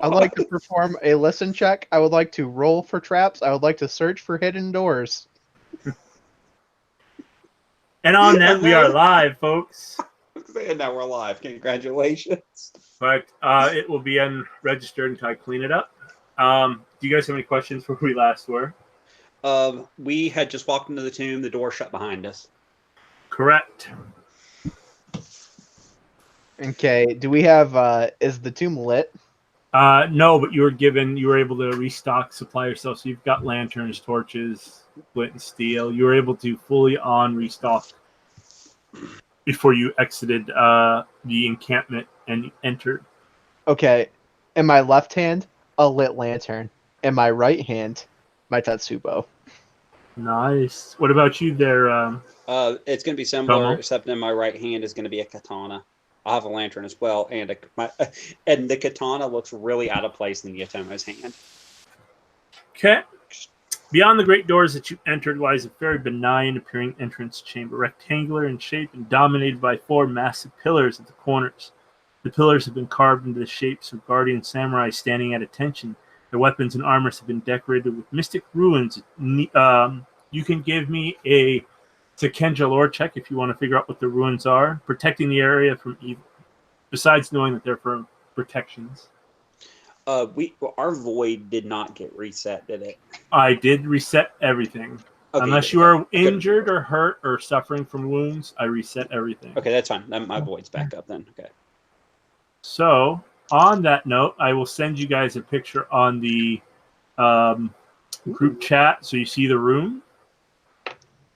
I'd like to perform a listen check. I would like to roll for traps. I would like to search for hidden doors. And on that, And we are then- live, folks. And now we're live. Congratulations. But it will be unregistered until I clean it up. Do you guys have any questions where we last were? We had just walked into the tomb. The door shut behind us. Correct. Okay. Do we have? Is the tomb lit? No, but you were able to restock, supply yourself. So you've got lanterns, torches, flint and steel. You were able to fully on restock before you exited the encampment and entered. Okay. In my left hand, a lit lantern. In my right hand, my Tetsubo. Nice. What about you there? It's going to be similar, Tomo? except in my right hand is going to be a katana. I'll have a lantern as well, and the katana looks really out of place in Yotomo's hand. Okay. Beyond the great doors that you entered lies a very benign appearing entrance chamber, rectangular in shape and dominated by 4 massive pillars at the corners. The pillars have been carved into the shapes of guardian samurai standing at attention. Their weapons and armors have been decorated with mystic ruins. You can give me a Kenja lore check if you want to figure out what the ruins are, protecting the area from evil, besides knowing that they're for protections. Our void did not get reset, did it? I did reset everything. Okay, Unless you are injured or hurt or suffering from wounds, I reset everything. Okay, that's fine. Then my void's back up then. Okay. So, on that note, I will send you guys a picture on the group chat so you see the room,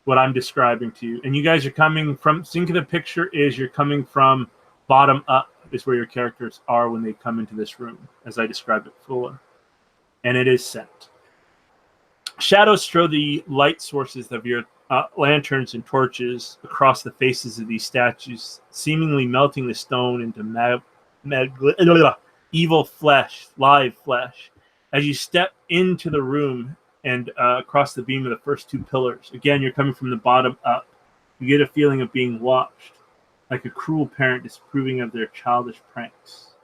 what I'm describing to you. And you guys are coming from, think of the picture is you're coming from bottom up is where your characters are when they come into this room, as I described it before. And it is sent. Shadows throw the light sources of your lanterns and torches across the faces of these statues, seemingly melting the stone into evil flesh, live flesh. As you step into the room and across the beam of the first 2 pillars, again, you're coming from the bottom up. You get a feeling of being watched, like a cruel parent disapproving of their childish pranks.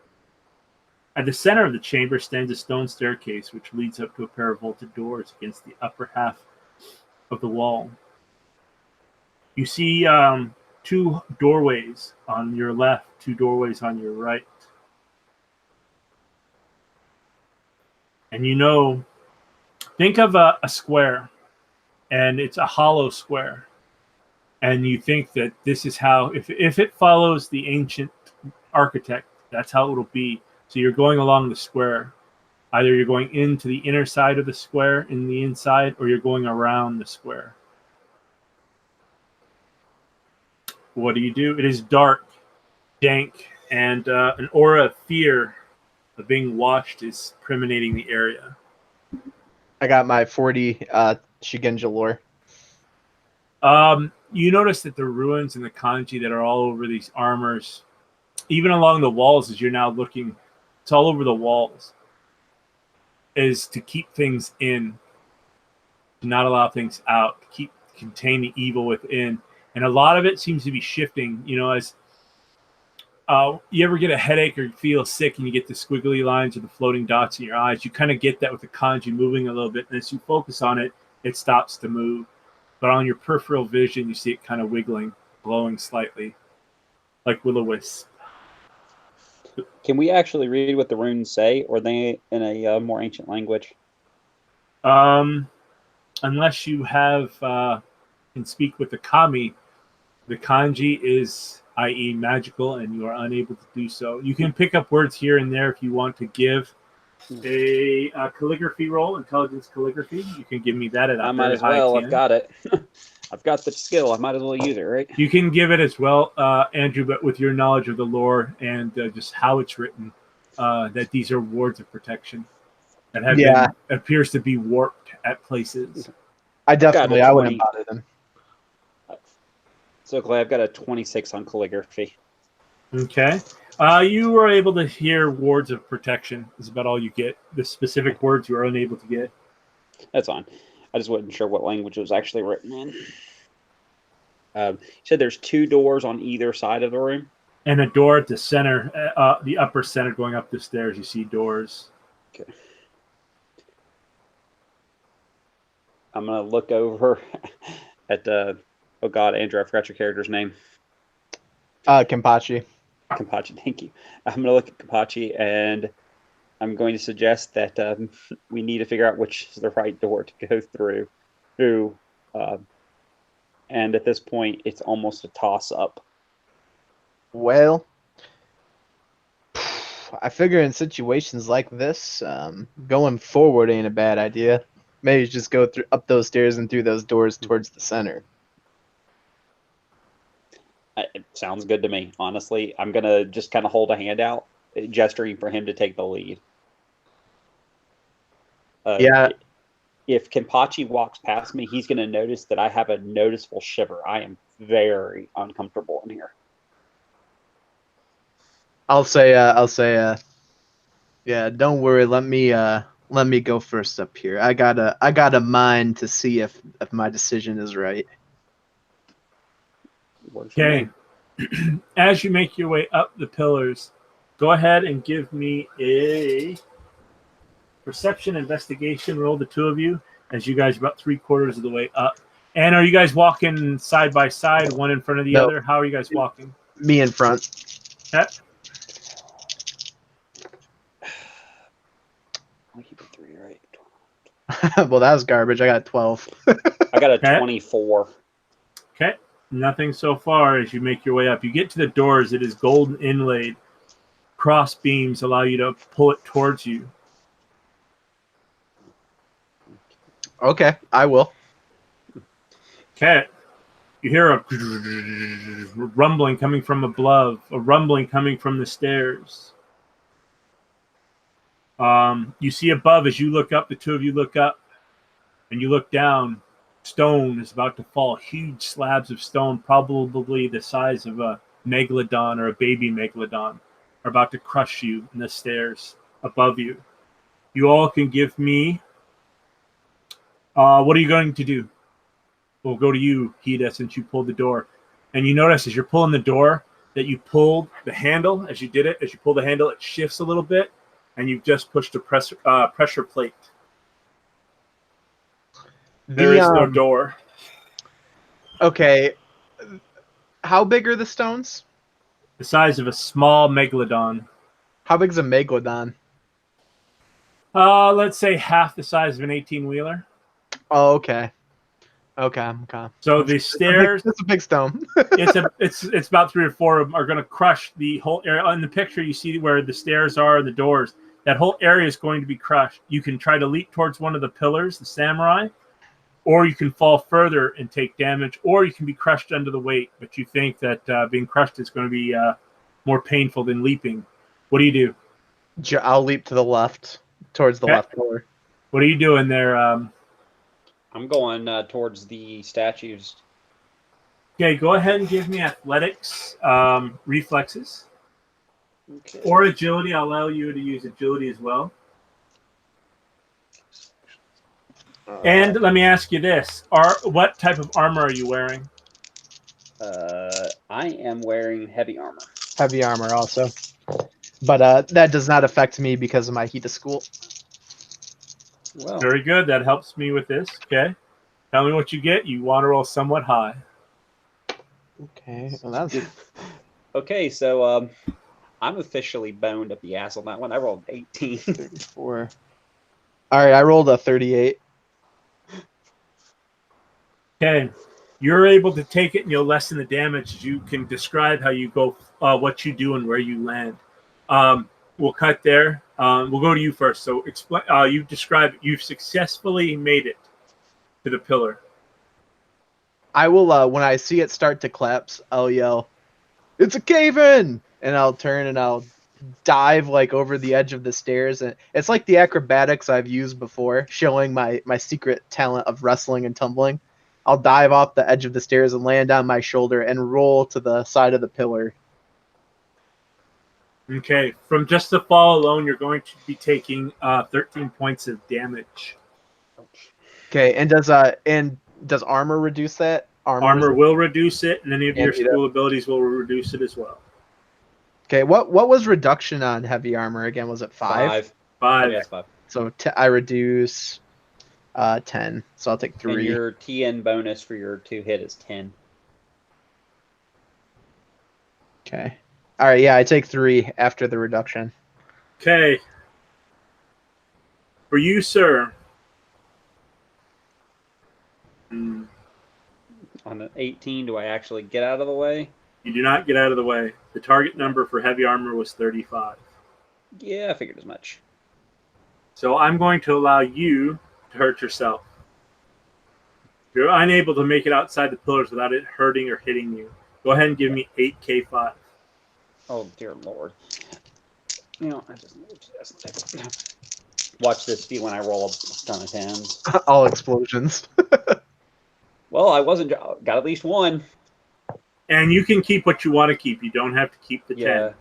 At the center of the chamber stands a stone staircase, which leads up to a pair of vaulted doors against the upper half of the wall. You see 2 doorways on your left, 2 doorways on your right. And think of a square, and it's a hollow square. And you think that this is how, if it follows the ancient architect, that's how it'll be. So you're going along the square. Either you're going into the inner side of the square in the inside, or you're going around the square. What do? It is dark, dank, and an aura of fear of being watched is permeating the area. I got my 40 Shigenja lore. You notice that the ruins and the kanji that are all over these armors, even along the walls as you're now looking, it's all over the walls, is to keep things in, to not allow things out, to contain the evil within. And a lot of it seems to be shifting, as you ever get a headache or feel sick and you get the squiggly lines or the floating dots in your eyes, you kind of get that with the kanji moving a little bit. And as you focus on it, it stops to move. But on your peripheral vision, you see it kind of wiggling, glowing slightly, like will-o-wisp. Can we actually read what the runes say, or are they in a more ancient language? Unless you can speak with the kami, the kanji is, i.e., magical, and you are unable to do so. You can pick up words here and there if you want to give a calligraphy roll, intelligence calligraphy. You can give me that at I might as well. I've got it. I've got the skill. I might as well use it, right? You can give it as well, Andrew, but with your knowledge of the lore and just how it's written, that these are wards of protection that have appears to be warped at places. I wouldn't bother them. So Clay, I've got a 26 on calligraphy. Okay. You were able to hear wards of protection. Is about all you get. The specific words you are unable to get. That's fine. I just wasn't sure what language it was actually written in. You said there's 2 doors on either side of the room? And a door at the center, the upper center going up the stairs. You see doors. Okay. I'm gonna look over at oh God, Andrew, I forgot your character's name. Kenpachi. Kampachi, thank you. I'm gonna look at Kampachi and I'm going to suggest that we need to figure out which is the right door to go through. And at this point, it's almost a toss-up. Well, I figure in situations like this, going forward ain't a bad idea. Maybe just go through up those stairs and through those doors towards the center. It sounds good to me. Honestly, I'm gonna just kind of hold a hand out, gesturing for him to take the lead. Yeah. If Kenpachi walks past me, he's gonna notice that I have a noticeable shiver. I am very uncomfortable in here. I'll say, yeah, don't worry. Let me go first up here. I got a mind to see if my decision is right. Okay. As you make your way up the pillars, go ahead and give me a perception investigation roll, the two of you, as you guys are about 3/4 of the way up. And are you guys walking side by side, one in front of the other? How are you guys walking? Me in front. Okay. I'll keep it 3, right? Well, that was garbage. I got 12. I got a 24. Okay. Nothing so far as you make your way up. You get to the doors. It is golden inlaid. Cross beams allow you to pull it towards you. Okay, I will. Okay. You hear a rumbling coming from above, a rumbling coming from the stairs. You see above as you look up, the two of you look up, and you look down. Stone is about to fall. Huge slabs of stone, probably the size of a megalodon or a baby megalodon, are about to crush you in the stairs above you. You all can give me. What are you going to do? We'll go to you, Hida, since you pulled the door. And you notice as you're pulling the door that you pulled the handle. As you did it, as you pull the handle, it shifts a little bit, and you've just pushed a pressure plate. There is no door. Okay. How big are the stones? The size of a small megalodon. How big is a megalodon? Let's say half the size of an 18-wheeler. Oh, okay. Okay. So the stairs. It's a big stone. it's about 3 or 4 of them are going to crush the whole area. In the picture, you see where the stairs are and the doors. That whole area is going to be crushed. You can try to leap towards one of the pillars, the samurai, or you can fall further and take damage, or you can be crushed under the weight. But you think that being crushed is going to be more painful than leaping. What do you do? I'll leap to the left, towards the left pillar. What are you doing there? I'm going towards the statues. Okay, go ahead and give me athletics, reflexes, Okay. or agility. I'll allow you to use agility as well. And let me ask you this: what type of armor are you wearing? I am wearing heavy armor. Heavy armor also. But that does not affect me because of my heat of school. Well, Very good. That helps me with this. Okay. Tell me what you get. You want to roll somewhat high. Okay. Well, that's okay, so I'm officially boned up the ass on that one. I rolled 18. 34. All right, I rolled a 38. Okay. You're able to take it and you'll lessen the damage. You can describe how you go, what you do and where you land. We'll cut there. We'll go to you first. So explain. You describe. You've successfully made it to the pillar. I will. When I see it start to collapse, I'll yell, "It's a cave-in!" And I'll turn and I'll dive like over the edge of the stairs. And it's like the acrobatics I've used before, showing my secret talent of wrestling and tumbling. I'll dive off the edge of the stairs and land on my shoulder and roll to the side of the pillar. Okay. From just the fall alone, you're going to be taking 13 points of damage. Okay, and does armor reduce that? Armor will reduce it, and any of your Can't do that. school abilities will reduce it as well. Okay, what was reduction on heavy armor again? Was it 5? 5. 5. Okay, that's 5. So I reduce 10. So I'll take And 3. your TN bonus for your 2 hit is 10. Okay. All right, yeah, I take 3 after the reduction. Okay. For you, sir. On an 18, do I actually get out of the way? You do not get out of the way. The target number for heavy armor was 35. Yeah, I figured as much. So I'm going to allow you to hurt yourself. You're unable to make it outside the pillars without it hurting or hitting you. Go ahead and give me 8k5. Oh, dear Lord. You know, I just watch this be when I roll a ton of 10s. All explosions. Well, I wasn't got at least 1. And you can keep what you want to keep. You don't have to keep the 10.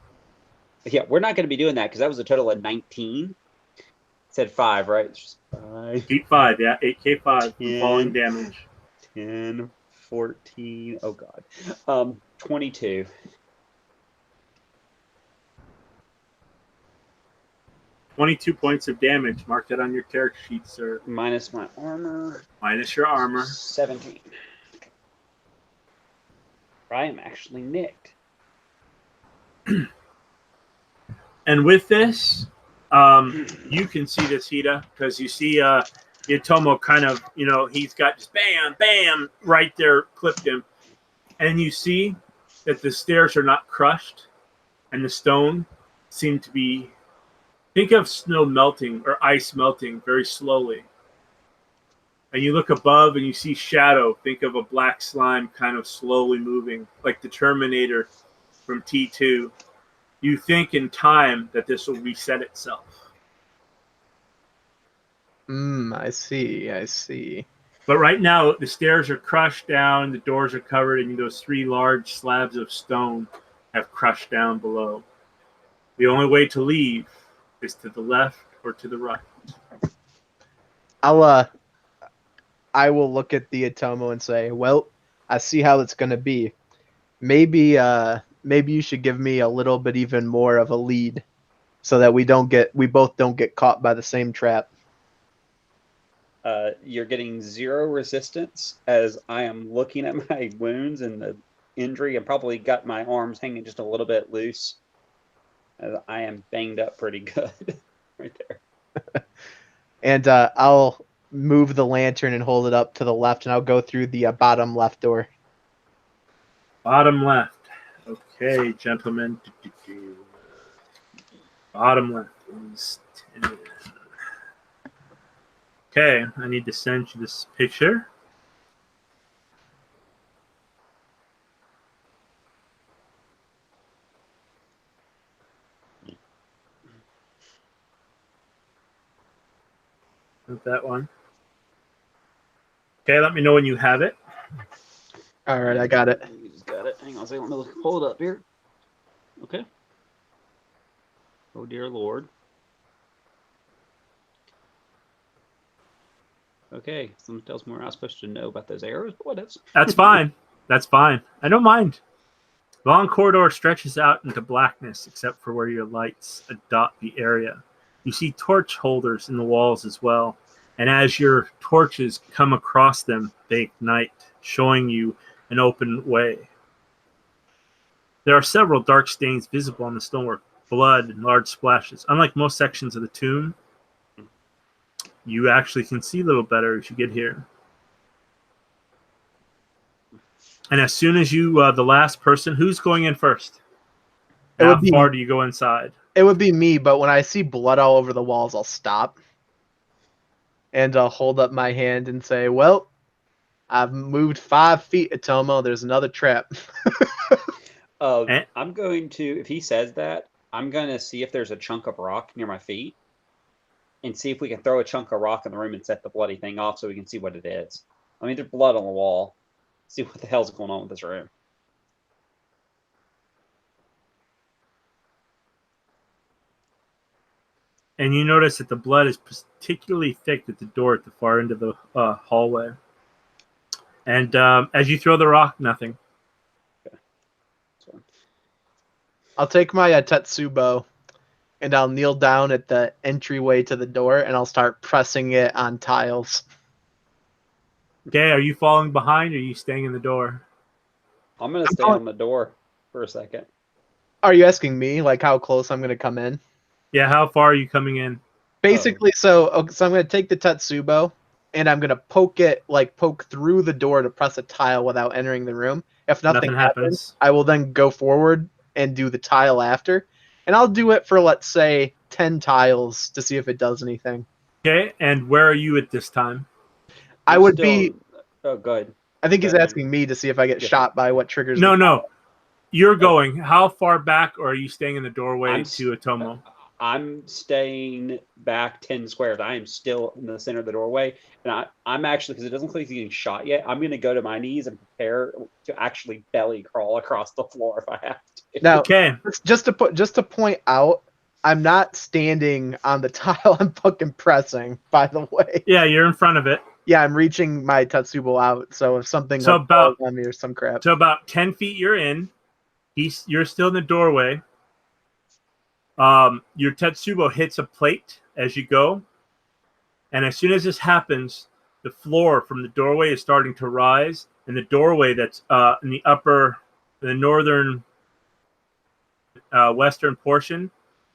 Yeah, we're not going to be doing that because that was a total of 19. It said 5, right? It's just 5. Keep 5, yeah. 8k5 from 10, falling damage. 10, 14. Oh, God. 22. 22 points of damage. Mark that on your character sheet, sir. Minus my armor. Minus your armor. 17. I am actually nicked. And with this, you can see this, Hida, because you see Yotomo kind of, he's got just bam, bam, right there, clipped him. And you see that the stairs are not crushed, and the stone seem to be, think of snow melting or ice melting very slowly. And you look above and you see shadow. Think of a black slime kind of slowly moving, like the Terminator from T2. You think in time that this will reset itself. I see. But right now, the stairs are crushed down, the doors are covered, and those 3 large slabs of stone have crushed down below. The only way to leave is to the left or to the right. I will look at the Atomo and say, well, I see how it's gonna be. Maybe you should give me a little bit even more of a lead, so that we both don't get caught by the same trap. You're getting 0 resistance as I am looking at my wounds and the injury. I probably got my arms hanging just a little bit loose. As I am banged up pretty good right there. And I'll move the lantern and hold it up to the left, and I'll go through the bottom left door. Bottom left. Okay, gentlemen. Bottom left is 10. Okay, I need to send you this picture. Not that one. Okay, let me know when you have it. All right, I got it. You just got it. Hang on a second. Let me hold it up here. Okay. Oh, dear Lord. Okay, someone tells me we're not supposed to know about those arrows, but what else? That's fine. That's fine. I don't mind. The long corridor stretches out into blackness except for where your lights dot the area. You see torch holders in the walls as well, and as your torches come across them, they ignite, showing you an open way. There are several dark stains visible on the stonework, blood and large splashes. Unlike most sections of the tomb, you actually can see a little better as you get here. And as soon as you, the last person, who's going in first? How far do you go inside? It would be me, but when I see blood all over the walls, I'll stop. And I'll hold up my hand and say, well, I've moved 5 feet, Atomo. There's another trap. I'm going to, if he says that, I'm going to see if there's a chunk of rock near my feet and see if we can throw a chunk of rock in the room and set the bloody thing off so we can see what it is. I mean, there's blood on the wall. See what the hell's going on with this room. And you notice that the blood is particularly thick at the door at the far end of the hallway. And as you throw the rock, nothing. Okay. I'll take my Tetsubo and I'll kneel down at the entryway to the door and I'll start pressing it on tiles. Okay, are you falling behind or are you staying in the door? I'm gonna stay on the door for a second. Are you asking me like how close I'm gonna come in? Yeah, how far are you coming in? Basically, so I'm gonna take the Tetsubo and I'm gonna poke through the door to press a tile without entering the room. If nothing happens, I will then go forward and do the tile after. And I'll do it for, let's say, 10 tiles to see if it does anything. Okay, and where are you at this time? I would be. Oh, good. I think he's Go ahead. asking me to see if I get Yeah. shot by what triggers. No. You're going. How far back, or are you staying in the doorway to Atomo? I'm staying back 10 squares. I am still in the center of the doorway. And I'm actually, because it doesn't look like he's getting shot yet, I'm going to go to my knees and prepare to actually belly crawl across the floor if I have to. Now, okay. Just to point out, I'm not standing on the tile. I'm fucking pressing, by the way. Yeah, you're in front of it. Yeah, I'm reaching my Tetsubo out. So if something falls on me or some crap. So about 10 feet you're in. You're still in the doorway. Your Tetsubo hits a plate as you go. And as soon as this happens, the floor from the doorway is starting to rise. And the doorway that's in the northern western portion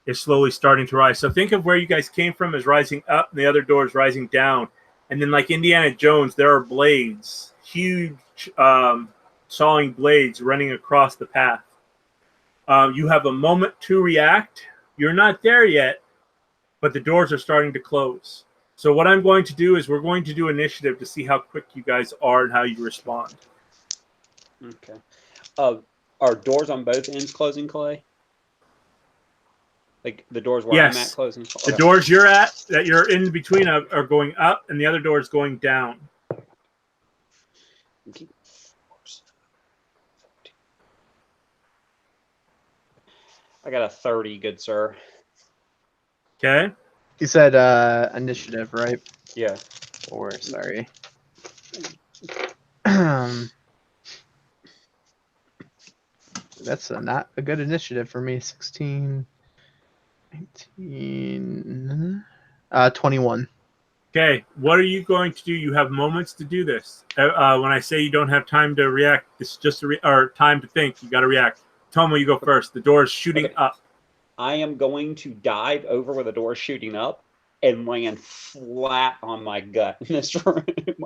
is slowly starting to rise. So think of where you guys came from as rising up and the other door is rising down. And then like Indiana Jones, there are blades, huge sawing blades running across the path. You have a moment to react. You're not there yet, but the doors are starting to close. So what I'm going to do is we're going to do initiative to see how quick you guys are and how you respond. Okay. Are doors on both ends closing, Clay? Like the doors where I'm at closing? Okay. The doors that you're in between are going up, and the other door is going down. Okay. I got a 30, good sir. Okay. You said initiative, right? Yeah. Or sorry. That's not a good initiative for me. 16, 19, 21. Okay. What are you going to do? You have moments to do this. When I say you don't have time to react, it's just time to think. You got to react. Tomo, you go first. The door is shooting up. I am going to dive over where the door is shooting up and land flat on my gut in this room.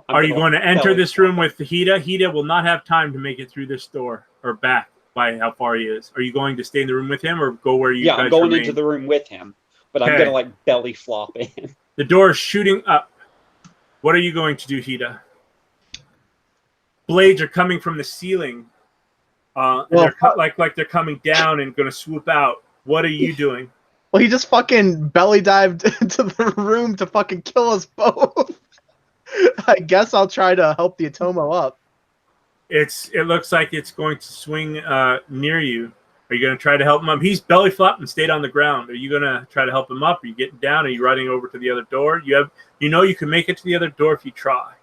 Are you going to enter this room with Hida? Hida will not have time to make it through this door or back by how far he is. Are you going to stay in the room with him or go where you guys I'm going remain? into the room with him, but I'm going to like belly flop in. The door is shooting up. What are you going to do, Hida? Blades are coming from the ceiling. They're they're coming down and going to swoop out. What are you doing? Well, he just fucking belly dived into the room to fucking kill us both. I guess I'll try to help the Atomo up. It looks like it's going to swing near you. Are you going to try to help him up? He's belly flopped and stayed on the ground. Are you going to try to help him up? Are you getting down? Are you running over to the other door? You can make it to the other door if you try.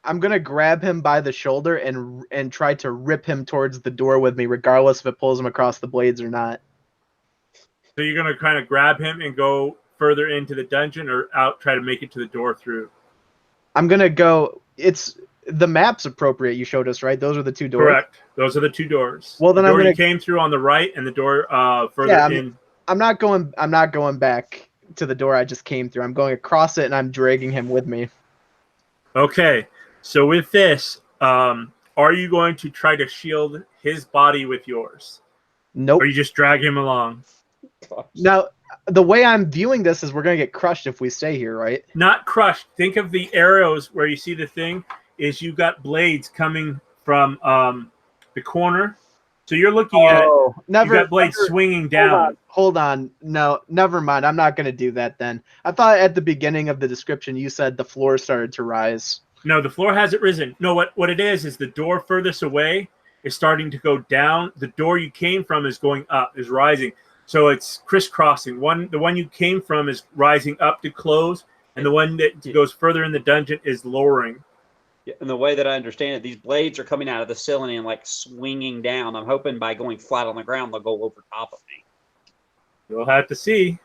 I'm gonna grab him by the shoulder and try to rip him towards the door with me, regardless if it pulls him across the blades or not. So you're gonna kind of grab him and go further into the dungeon, or try to make it to the door through. I'm gonna go. It's the map's appropriate. You showed us, right? Those are the two doors. Correct. Those are the two doors. Well, then you came through on the right, and the door further in. I'm not going back to the door I just came through. I'm going across it, and I'm dragging him with me. Okay. So with this, are you going to try to shield his body with yours? Nope. Or you just drag him along? Now, the way I'm viewing this is we're going to get crushed if we stay here, right? Not crushed. Think of the arrows where you see the thing is you got blades coming from the corner. So you're looking at it. You got blades swinging down. Hold on. No, never mind. I'm not going to do that then. I thought at the beginning of the description you said the floor started to rise. No, the floor hasn't risen. No, what it is the door furthest away is starting to go down. The door you came from is going up, is rising. So it's crisscrossing. The one you came from is rising up to close, and the one that goes further in the dungeon is lowering. Yeah, and the way that I understand it, these blades are coming out of the ceiling and like swinging down. I'm hoping by going flat on the ground, they'll go over top of me. We'll have to see.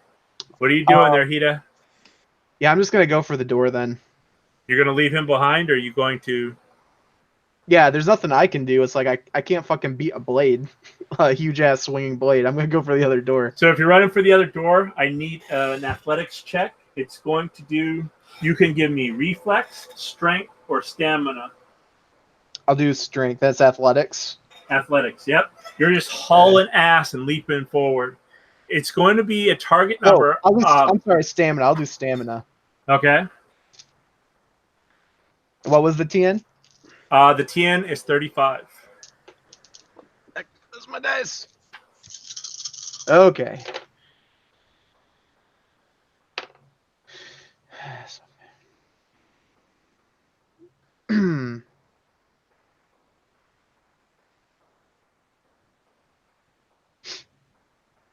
What are you doing there, Hita? Yeah, I'm just gonna go for the door then. You're going to leave him behind, or are you going to... Yeah, there's nothing I can do. It's like I can't fucking beat a blade, a huge ass swinging blade. I'm gonna go for the other door. So if you're running for the other door, I need an athletics check. It's going to do... You can give me reflex, strength, or stamina. I'll do strength. That's athletics. Athletics, yep. You're just hauling ass and leaping forward. It's going to be a target Oh, number. I'm sorry, stamina. I'll do stamina. Okay. What was the TN? The TN is 35. That's my dice. Okay.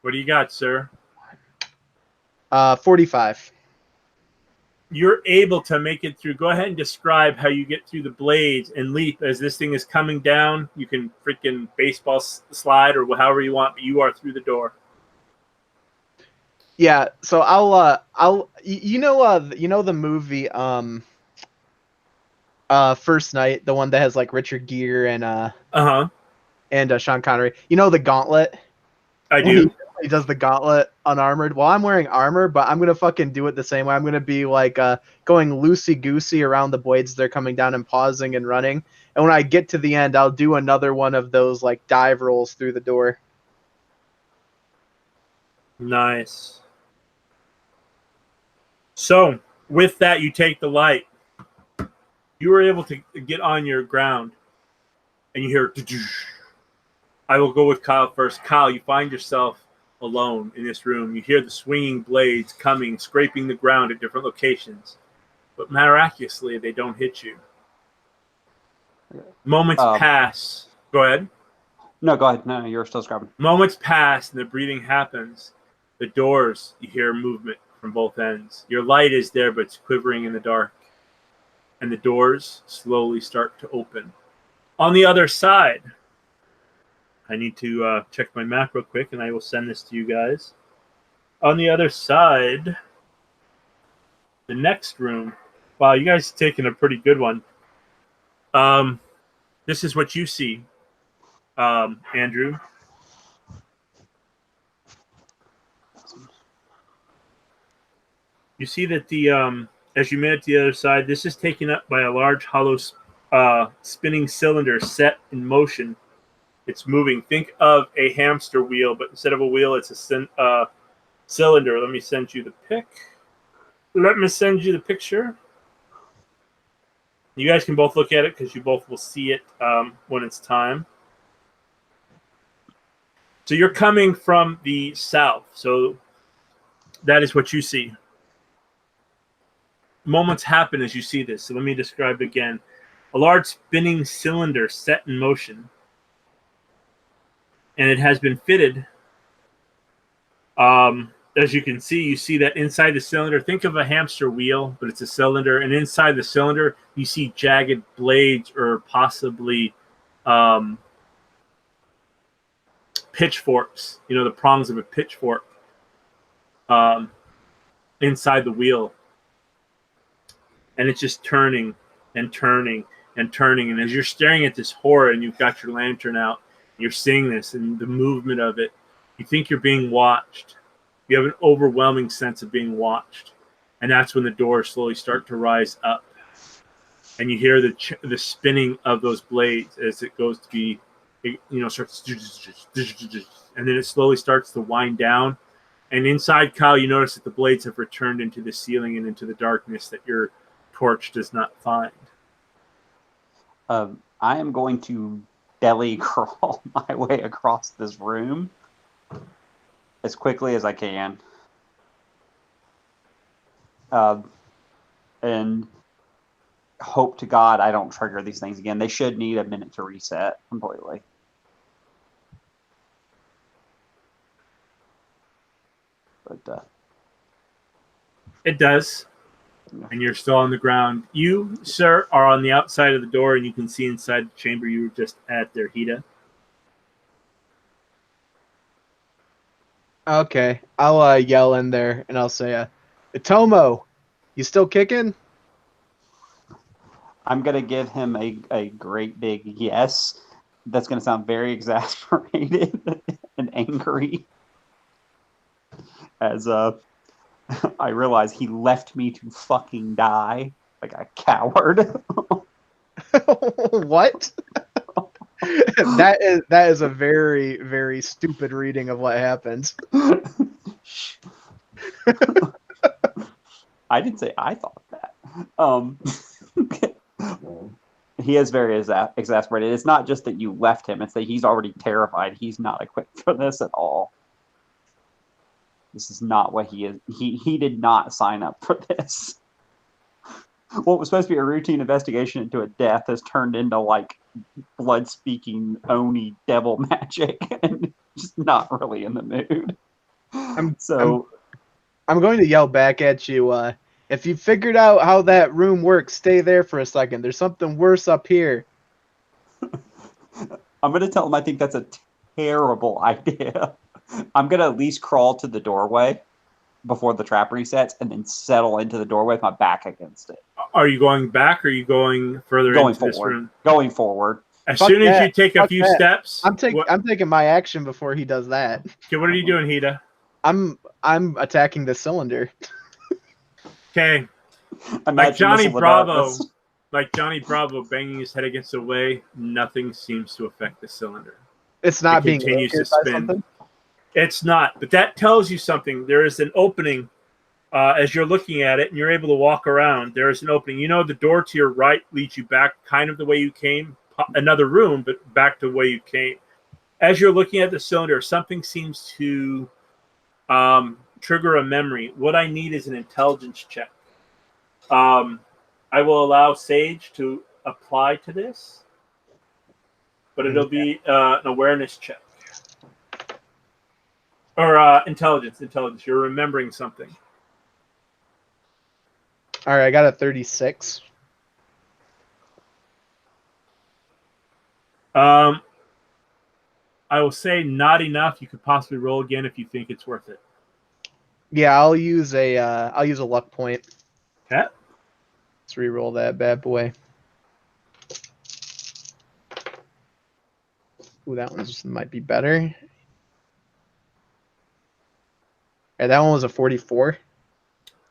What do you got, sir? 45. You're able to make it through. Go ahead and describe how you get through the blades and leap as this thing is coming down. You can freaking baseball slide or however you want, but you are through the door. Yeah, so I'll you know the movie First Night, the one that has like Richard Gere and Sean Connery. You know the Gauntlet? I When do. he does the Gauntlet unarmored. Well, I'm wearing armor, but I'm gonna fucking do it the same way. I'm gonna be like going loosey goosey around the blades. They're coming down and pausing and running. And when I get to the end, I'll do another one of those like dive rolls through the door. Nice. So with that, you take the light. You were able to get on your ground, and you hear. I will go with Kyle first. Kyle, you find yourself alone in this room. You hear the swinging blades coming, scraping the ground at different locations, but miraculously, they don't hit you. Moments pass. Go ahead. No, go ahead. No, you're still scrubbing. Moments pass, and the breathing happens. The doors, you hear movement from both ends. Your light is there, but it's quivering in the dark. And the doors slowly start to open. On the other side, I need to check my map real quick, and I will send this to you guys. On the other side, the next room. Wow, you guys are taking a pretty good one. This is what you see, Andrew. You see that as you made it to the other side, this is taken up by a large hollow spinning cylinder set in motion. It's moving. Think of a hamster wheel, but instead of a wheel, it's a cylinder. Let me send you the pic. Let me send you the picture. You guys can both look at it because you both will see it when it's time. So you're coming from the south. So that is what you see. Moments happen as you see this. So let me describe it again. A large spinning cylinder set in motion. And it has been fitted. As you can see, you see that inside the cylinder, think of a hamster wheel, but it's a cylinder. And inside the cylinder, you see jagged blades or possibly pitchforks, the prongs of a pitchfork inside the wheel. And it's just turning and turning and turning. And as you're staring at this horror and you've got your lantern out, you're seeing this and the movement of it, you think you're being watched. You have an overwhelming sense of being watched. And that's when the doors slowly start to rise up. And you hear the spinning of those blades as it goes to be, starts, and then it slowly starts to wind down. And inside, Kyle, you notice that the blades have returned into the ceiling and into the darkness that your torch does not find. I am going to belly crawl my way across this room as quickly as I can. And hope to God I don't trigger these things again. They should need a minute to reset completely. But it does. and you're still on the ground. You, sir, are on the outside of the door, and you can see inside the chamber you were just at there, Hida. Okay, I'll yell in there and I'll say, Itomo, you still kicking? I'm gonna give him a great big yes. That's gonna sound very exasperated and angry. As I realize he left me to fucking die like a coward. What? That is a very, very stupid reading of what happened. I didn't say I thought that. He is very exasperated. It's not just that you left him; it's that he's already terrified. He's not equipped for this at all. This is not what he is. He did not sign up for this. What was supposed to be a routine investigation into a death has turned into like blood-speaking Oni devil magic, and just not really in the mood. I'm going to yell back at you. If you figured out how that room works, stay there for a second. There's something worse up here. I'm going to tell him I think that's a terrible idea. I'm going to at least crawl to the doorway before the trap resets and then settle into the doorway with my back against it. Are you going back or are you going further Going into forward. this room? Going forward. As Fuck soon as that. you take a Fuck few that. steps... I'm taking my action before he does that. Okay, what are you doing, Hida? I'm attacking the cylinder. Okay. Like Johnny Bravo banging his head against the way, nothing seems to affect the cylinder. It's not being continues to anchored by spin. something? It's not, but that tells you something. There is an opening as you're looking at it, and you're able to walk around. There is an opening. You know, the door to your right leads you back kind of the way you came, another room, but back to the way you came. As you're looking at the cylinder, something seems to trigger a memory. What I need is an intelligence check. I will allow Sage to apply to this, but it'll be an awareness check. Or intelligence. You're remembering something. All right, I got a 36. I will say not enough. You could possibly roll again if you think it's worth it. Yeah, I'll use a luck point. Okay. Let's re-roll that bad boy. Ooh, that one might be better. Yeah, that one was a 44.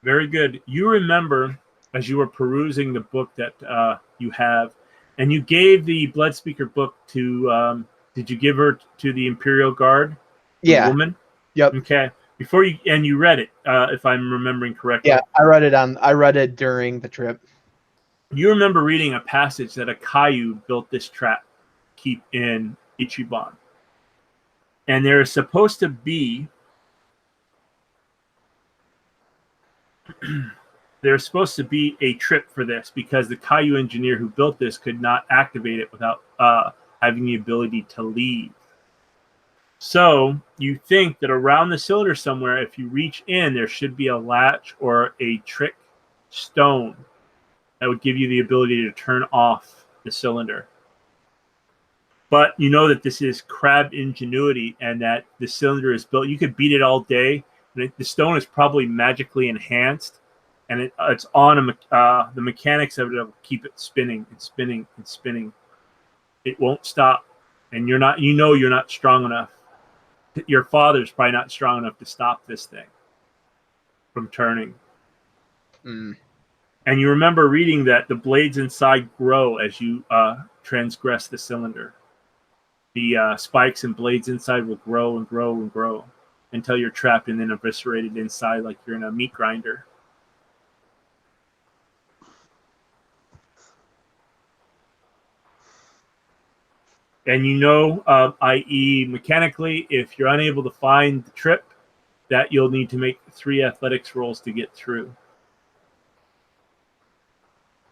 Very good. You remember as you were perusing the book that you have, and you gave the Blood Speaker book to, did you give her to the Imperial Guard? Yeah. The woman? Yep. Okay. You read it, if I'm remembering correctly. Yeah, I read it during the trip. You remember reading a passage that a Kaiju built this trap keep in Ichiban. And there is supposed to be there's supposed to be a trip for this because the Kaiju engineer who built this could not activate it without having the ability to leave. So you think that around the cylinder somewhere, if you reach in, there should be a latch or a trick stone that would give you the ability to turn off the cylinder. But you know that this is crab ingenuity and that the cylinder is built. You could beat it all day. The stone is probably magically enhanced, and it's on the mechanics of it will keep it spinning and spinning and spinning. It won't stop, and you're not strong enough. Your father's probably not strong enough to stop this thing from turning. Mm. And you remember reading that the blades inside grow as you transgress the cylinder. The spikes and blades inside will grow and grow and grow until you're trapped and then eviscerated inside like you're in a meat grinder. And you know, i.e. mechanically, if you're unable to find the trip, that you'll need to make 3 athletics rolls to get through.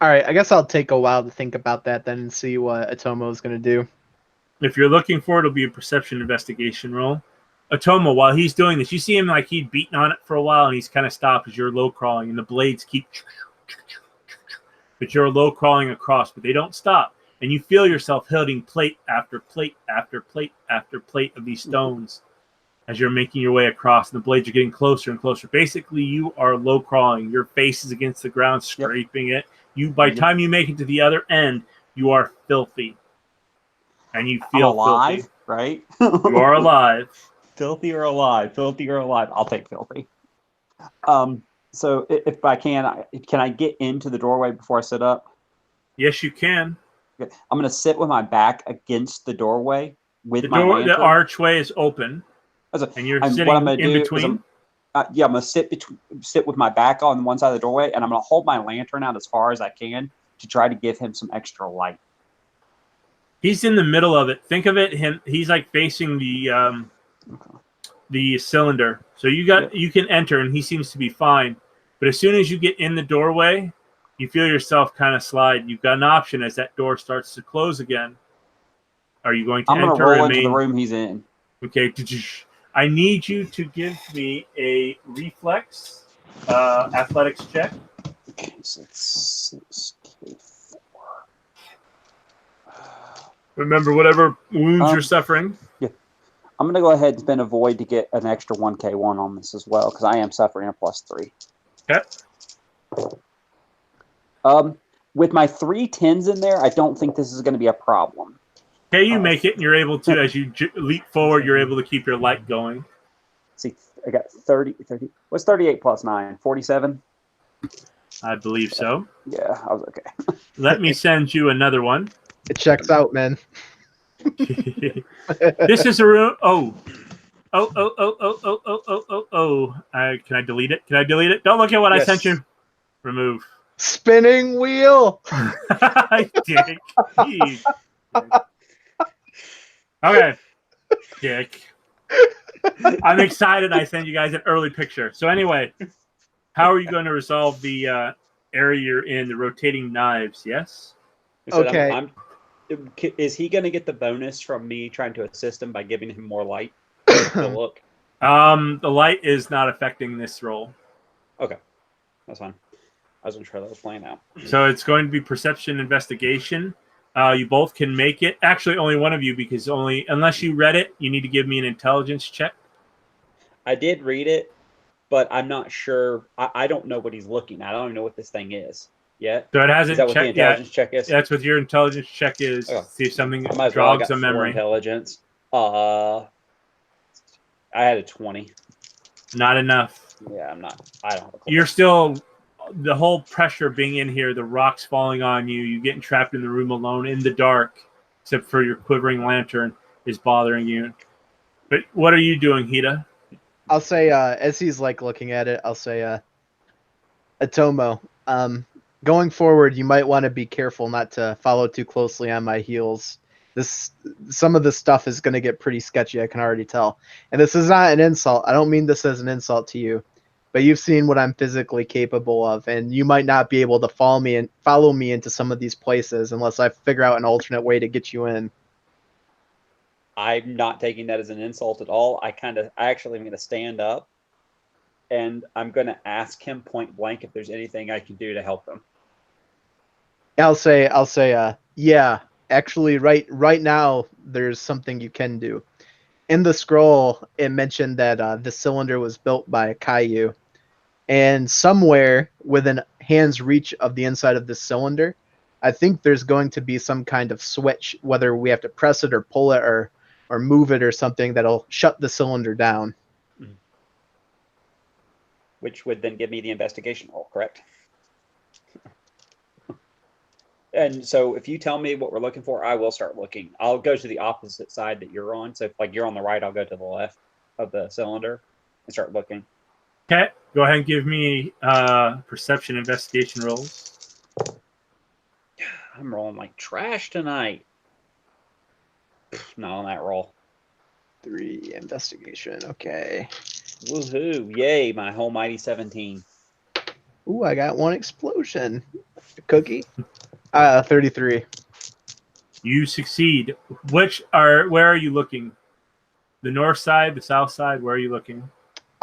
All right, I guess I'll take a while to think about that then and see what Atomo is going to do. If you're looking for it, it'll be a perception investigation roll. Atomo, while he's doing this, you see him like he'd beaten on it for a while and he's kind of stopped as you're low crawling and the blades keep But you're low crawling across, but they don't stop. And you feel yourself hitting plate after plate after plate after plate of these stones as you're making your way across. And the blades are getting closer and closer. Basically, you are low crawling. Your face is against the ground, scraping it. By the time you make it to the other end, you are filthy. And you feel I'm alive, filthy. right? You are alive. Filthy or alive? Filthy or alive? I'll take filthy. So if I can I get into the doorway before I sit up? Yes, you can. Okay. I'm going to sit with my back against the doorway with my lantern. The archway is open, and you're sitting in between. I'm going to sit with my back on one side of the doorway, and I'm going to hold my lantern out as far as I can to try to give him some extra light. He's in the middle of it. Think of it. He's like facing the cylinder. So you can enter, and he seems to be fine. But as soon as you get in the doorway, you feel yourself kind of slide. You've got an option as that door starts to close again. Are you going to enter? I'm going to roll into the room he's in. Okay. I need you to give me a reflex athletics check. Okay, so it's 6K4. Remember, whatever wounds you're suffering. Yeah. I'm going to go ahead and spend a void to get an extra 1K1 on this as well, because I am suffering a +3. Okay. With my 3 10s in there, I don't think this is going to be a problem. Okay, you make it, and you're able to, as you leap forward, you're able to keep your light going. See, I got 30. What's 38 plus 9? 47? I believe so. Yeah, I was okay. Let me send you another one. It checks out, man. This is a room. Can I delete it? Don't look at what I sent you. Remove. Spinning wheel. Dick. Okay. Dick. I'm excited I sent you guys an early picture. So anyway, how are you going to resolve the area you're in, the rotating knives? Yes? Okay. Is he going to get the bonus from me trying to assist him by giving him more light? Look. The light is not affecting this roll. Okay. That's fine. I wasn't sure that was playing out. So it's going to be perception investigation. You both can make it. Actually, only one of you, because unless you read it, you need to give me an intelligence check. I did read it, but I'm not sure. I don't know what he's looking at. I don't even know what this thing is yet. So it hasn't checked yet. Is that what the intelligence check is? That's what your intelligence check is. Okay. See if something jogs a memory. Intelligence. I had a 20. Not enough. Yeah, I'm not. I don't have a clue. You're still... The whole pressure being in here, the rocks falling on you, you getting trapped in the room alone in the dark, except for your quivering lantern, is bothering you. But what are you doing, Hida? I'll say, as he's like looking at it, I'll say, Atomo, going forward, you might want to be careful not to follow too closely on my heels. Some of this stuff is going to get pretty sketchy, I can already tell. And this is not an insult. I don't mean this as an insult to you. But you've seen what I'm physically capable of, and you might not be able to follow me into some of these places unless I figure out an alternate way to get you in. I'm not taking that as an insult at all. I actually am going to stand up, and I'm going to ask him point blank if there's anything I can do to help him. I'll say, yeah. Actually, right now, there's something you can do. In the scroll, it mentioned that the cylinder was built by a Caillou. And somewhere within hand's reach of the inside of this cylinder, I think there's going to be some kind of switch, whether we have to press it or pull it or move it or something that'll shut the cylinder down. Which would then give me the investigation roll, correct? And so if you tell me what we're looking for, I will start looking. I'll go to the opposite side that you're on. So if you're on the right, I'll go to the left of the cylinder and start looking. Okay, go ahead and give me perception investigation rolls. I'm rolling like trash tonight. Not on that roll. 3 investigation. Okay. Woohoo! Yay! My whole mighty 17. Ooh, I got 1 explosion. Cookie. 33. You succeed. Where are you looking? The north side, the south side? Where are you looking?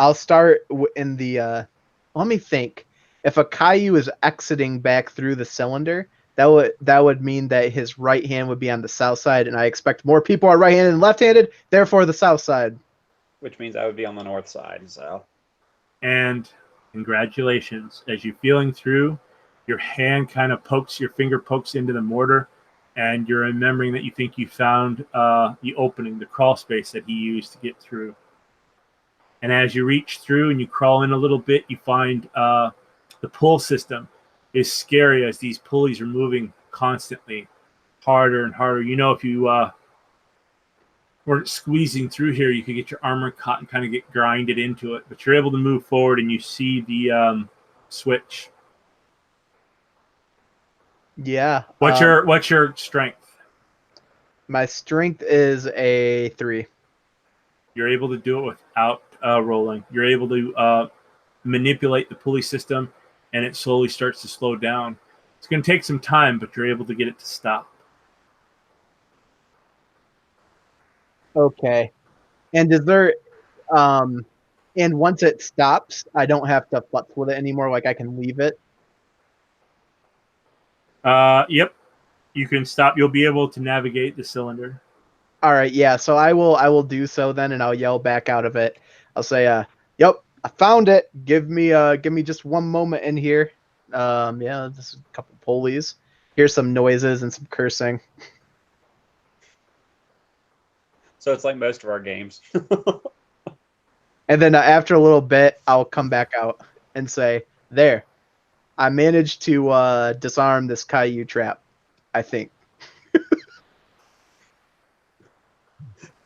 I'll start in the. Let me think. If a Caillou is exiting back through the cylinder, that would mean that his right hand would be on the south side, and I expect more people are right-handed than left-handed, therefore the south side. Which means I would be on the north side. So And congratulations. As you're feeling through, your hand kind of your finger pokes into the mortar, and you're remembering that you think you found the opening, the crawl space that he used to get through. And as you reach through and you crawl in a little bit, you find the pull system is scary as these pulleys are moving constantly harder and harder. You know, if you weren't squeezing through here, you could get your armor caught and kind of get grinded into it. But you're able to move forward and you see the switch. Yeah. What's your strength? My strength is a 3. You're able to do it without rolling. You're able to manipulate the pulley system, and it slowly starts to slow down. It's going to take some time, but you're able to get it to stop. Okay. And is there and once it stops, I don't have to futz with it anymore, like I can leave it. Yep. You can stop. You'll be able to navigate the cylinder. All right, yeah. So I will do so then, and I'll yell back out of it. I'll say, "Yep, I found it. Give me just one moment in here. Yeah, just a couple pulleys. Here's some noises and some cursing." so it's like most of our games. And then after a little bit, I'll come back out and say, "There, I managed to disarm this Caillou trap. I think."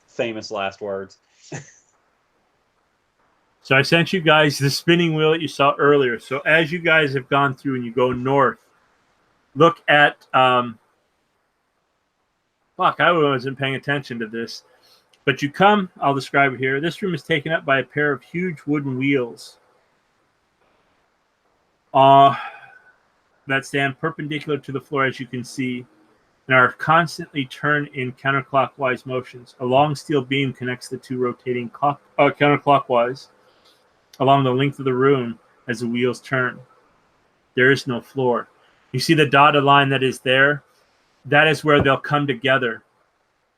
Famous last words. So I sent you guys the spinning wheel that you saw earlier. So as you guys have gone through and you go north, look at I wasn't paying attention to this. But you come, I'll describe it here. This room is taken up by a pair of huge wooden wheels that stand perpendicular to the floor, as you can see, and are constantly turned in counterclockwise motions. A long steel beam connects the two rotating counterclockwise along the length of the room as the wheels turn. There is no floor. You see the dotted line that is there? That is where they'll come together.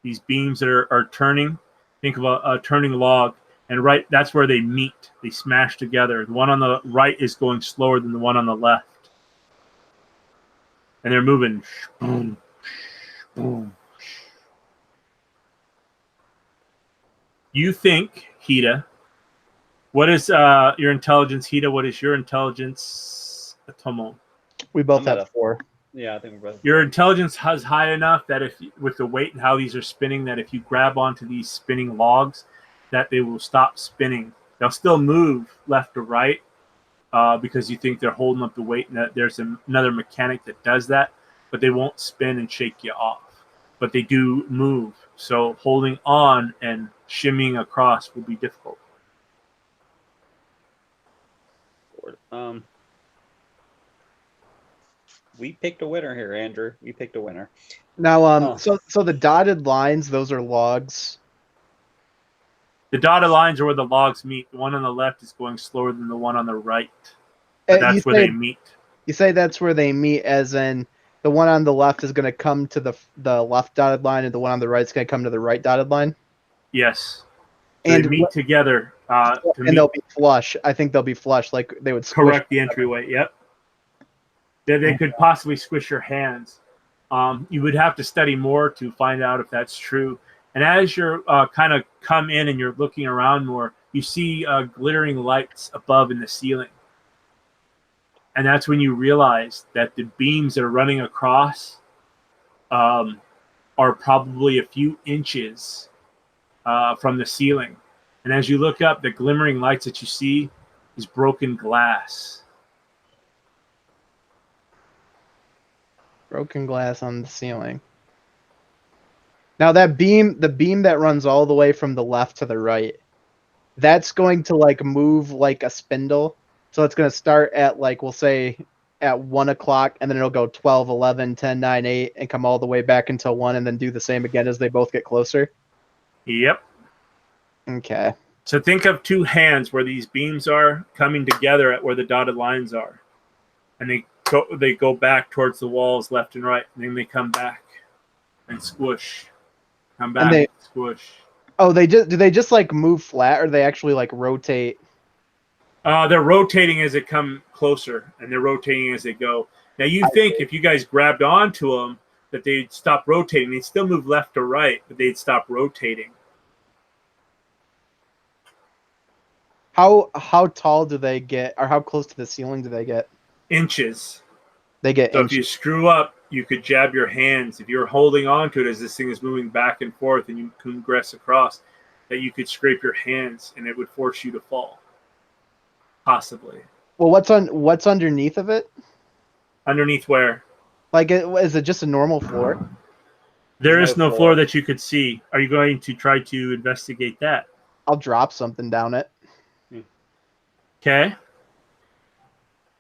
These beams that are turning, think of a turning log, and right, that's where they meet. They smash together. The one on the right is going slower than the one on the left. And they're moving. Boom, boom. You think, Hida, what is your intelligence, Hida? What is your intelligence, Atomo? We both I'm at have a 4. Yeah, I think we're both. Your intelligence is high enough that if, with the weight and how these are spinning, that if you grab onto these spinning logs, that they will stop spinning. They'll still move left to right because you think they're holding up the weight, and that there's another mechanic that does that, but they won't spin and shake you off. But they do move. So holding on and shimmying across will be difficult. We picked a winner here, Andrew. We picked a winner. Now, so the dotted lines, those are logs. The dotted lines are where the logs meet. The one on the left is going slower than the one on the right. But that's where they meet. You say that's where they meet, as in the one on the left is going to come to the left dotted line, and the one on the right is going to come to the right dotted line? Yes. So And they meet together. They'll be flush. I think they'll be flush, like they would squish. Correct the entryway, yep. They could possibly squish your hands. You would have to study more to find out if that's true. And as you're kind of come in and you're looking around more, you see glittering lights above in the ceiling. And that's when you realize that the beams that are running across are probably a few inches from the ceiling. And as you look up, the glimmering lights that you see is broken glass. Broken glass on the ceiling. Now the beam that runs all the way from the left to the right, that's going to like move like a spindle. So it's going to start at, like, we'll say at 1 o'clock, and then it'll go 12, 11, 10, 9, 8, and come all the way back until 1, and then do the same again as they both get closer. Yep. Okay. So think of two hands where these beams are coming together at where the dotted lines are. and they go back towards the walls left and right, and then they come back and squish, come back, And they squish. do they just like move flat, or they actually like rotate? They're rotating as they come closer, and they're rotating as they go. Now, you think if you guys grabbed onto them that they'd stop rotating. They'd still move left or right, but they'd stop rotating. How tall do they get, or how close to the ceiling do they get? Inches. They get So inches. if you screw up, you could jab your hands. If you're holding on to it as this thing is moving back and forth and you congress across, that you could scrape your hands and it would force you to fall. Possibly. Well, what's underneath of it? Underneath where? Like, is it just a normal floor? There is no floor that you could see. Are you going to try to investigate that? I'll drop something down it. Okay.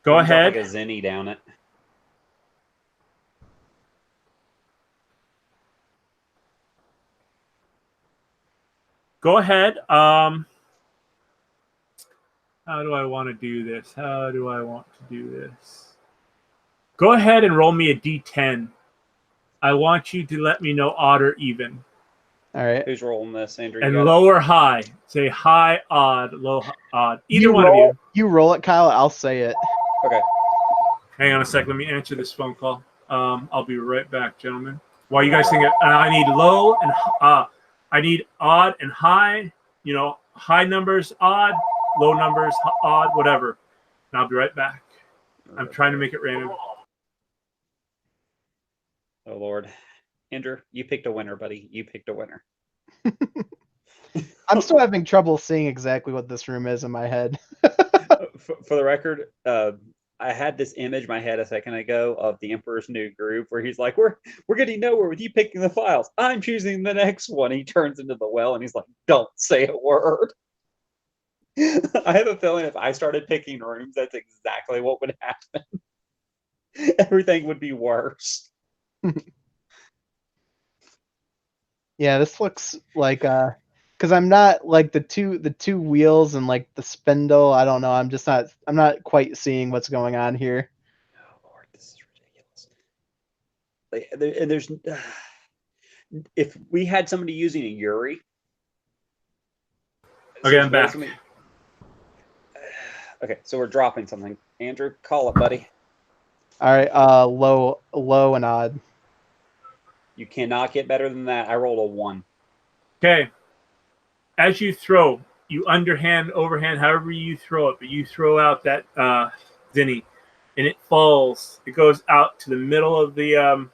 Go ahead. Like a zenny down it. Go ahead. How do I want to do this? How do I want to do this? Go ahead and roll me a d10. I want you to let me know odd or even. All right. Who's rolling this, Andrew? And low or high. Say high, odd, low, odd. Either one of you. You roll it, Kyle. I'll say it. Okay. Hang on a sec. Let me answer this phone call. I'll be right back, gentlemen. While you guys think I need low and I need odd and high. You know, high numbers odd, low numbers odd, whatever. And I'll be right back. I'm trying to make it random. Oh Lord, Andrew, you picked a winner, buddy. You picked a winner. I'm still having trouble seeing exactly what this room is in my head. For the record, I had this image in my head a second ago of the Emperor's New Groove, where he's like, "We're getting nowhere with you picking the files. I'm choosing the next one." He turns into the well and he's like, "Don't say a word." I have a feeling if I started picking rooms, that's exactly what would happen. Everything would be worse. Yeah, this looks like because I'm not like the two wheels and like the spindle. I don't know. I'm not quite seeing what's going on here. Oh Lord, this is ridiculous. And there's if we had somebody using a Yuri. Okay, I'm back. Okay, so we're dropping something. Andrew, call it, buddy. All right, low and odd. You cannot get better than that. I rolled a 1. Okay. As you throw, you underhand, overhand, however you throw it, but you throw out that zinni, and it falls. It goes out to the middle of the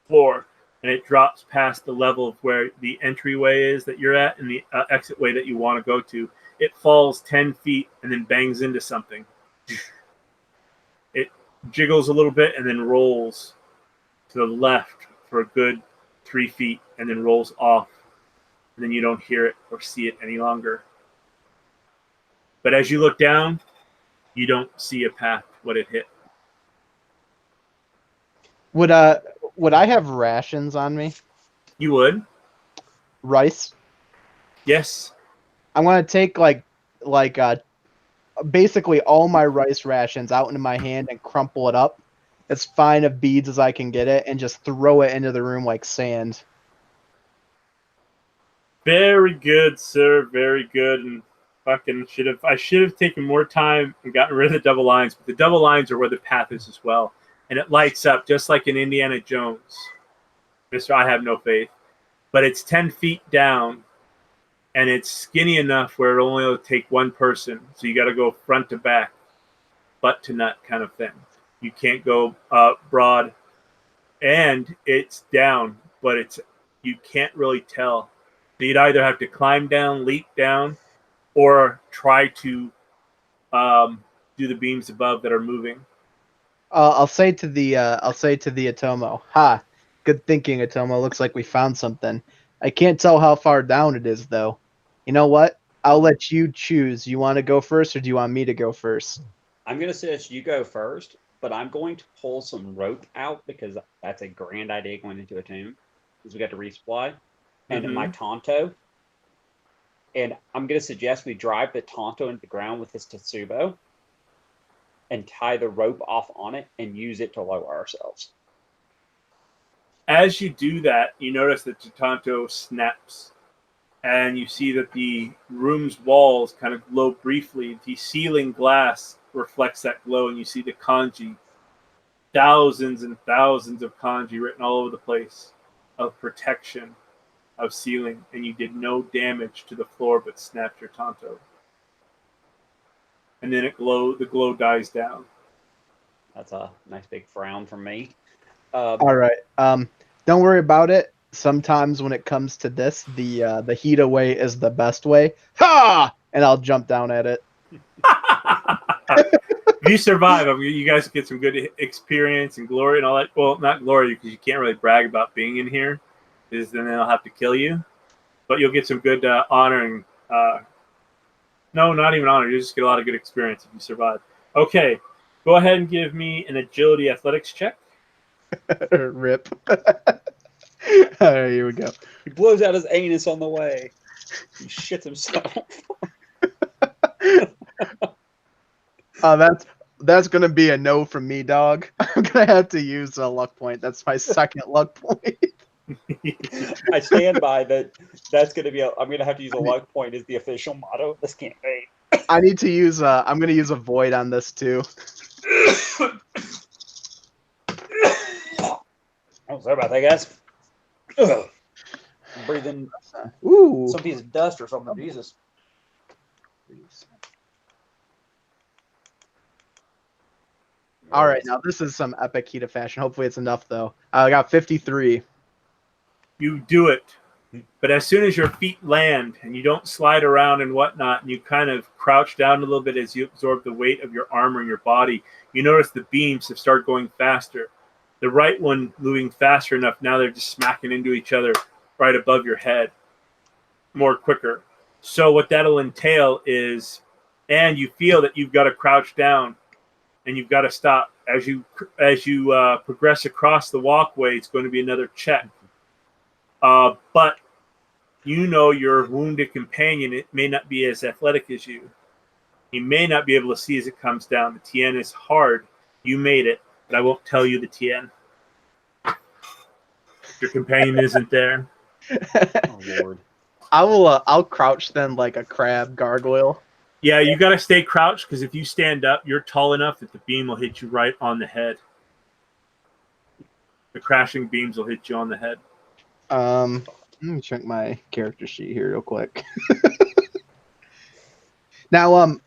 floor, and it drops past the level of where the entryway is that you're at and the exit way that you want to go to. It falls 10 feet and then bangs into something. It jiggles a little bit and then rolls to the left for a good 3 feet and then rolls off. And then you don't hear it or see it any longer. But as you look down, you don't see a path what it hit. Would I have rations on me? You would? Rice? Yes. I'm gonna take like basically all my rice rations out into my hand and crumple it up as fine of beads as I can get it and just throw it into the room like sand. Very good, sir. Very good. And fucking I should have taken more time and gotten rid of the double lines, but the double lines are where the path is as well. And it lights up just like in Indiana Jones. Mr. I have no faith. But it's 10 feet down and it's skinny enough where it only will take one person. So you got to go front to back, butt to nut kind of thing. You can't go broad, and it's down, but you can't really tell. So you'd either have to climb down, leap down, or try to do the beams above that are moving. I'll say to the Atomo, "Ha, good thinking, Atomo. Looks like we found something. I can't tell how far down it is, though. You know what? I'll let you choose. You want to go first, or do you want me to go first?" I'm going to suggest you go first, but I'm going to pull some rope out because that's a grand idea going into a tomb because we got to resupply. And my Tonto. And I'm going to suggest we drive the Tonto into the ground with his Tetsubo. and tie the rope off on it and use it to lower ourselves. As you do that, you notice that Tatanto snaps, and you see that the room's walls kind of glow briefly. The ceiling glass reflects that glow, and you see the kanji, thousands and thousands of kanji written all over the place, of protection, of sealing, and you did no damage to the floor but snapped your Tanto. And then the glow dies down. That's a nice big frown from me. All right. Don't worry about it. Sometimes when it comes to this, the heat away is the best way. Ha! And I'll jump down at it. If you survive, I mean, you guys get some good experience and glory and all that. Well, not glory because you can't really brag about being in here, because then they'll have to kill you. But you'll get some good honor and no, not even honor. You just get a lot of good experience if you survive. Okay, go ahead and give me an agility athletics check. Rip. All right, here we go. He blows out his anus on the way. He shits himself. That's gonna be a no from me, dog. I'm gonna have to use a luck point. That's my second luck point. I stand by that. That's going to be. I'm going to have to use a luck point as the official motto of this campaign. I need to use. I'm gonna use a void on this too. Oh, sorry about that, guys. Ugh. I'm breathing Ooh. some piece of dust or something. Jesus. All right, now this is some epic heat of fashion. Hopefully it's enough though. I got 53. You do it, but as soon as your feet land and you don't slide around and whatnot, and you kind of crouch down a little bit as you absorb the weight of your armor and your body, you notice the beams have started going faster. The right one moving faster enough, now they're just smacking into each other right above your head more quicker. So what that'll entail is, and you feel that you've got to crouch down and you've got to stop. As you progress across the walkway, it's going to be another check. But you know your wounded companion, it may not be as athletic as you. He may not be able to see as it comes down. The TN is hard. You made it, but I won't tell you the TN. Your companion isn't there. Oh, Lord. I'll crouch then like a crab gargoyle. Yeah, you got to stay crouched because if you stand up, you're tall enough that the beam will hit you right on the head. The crashing beams will hit you on the head. Let me check my character sheet here real quick. Now,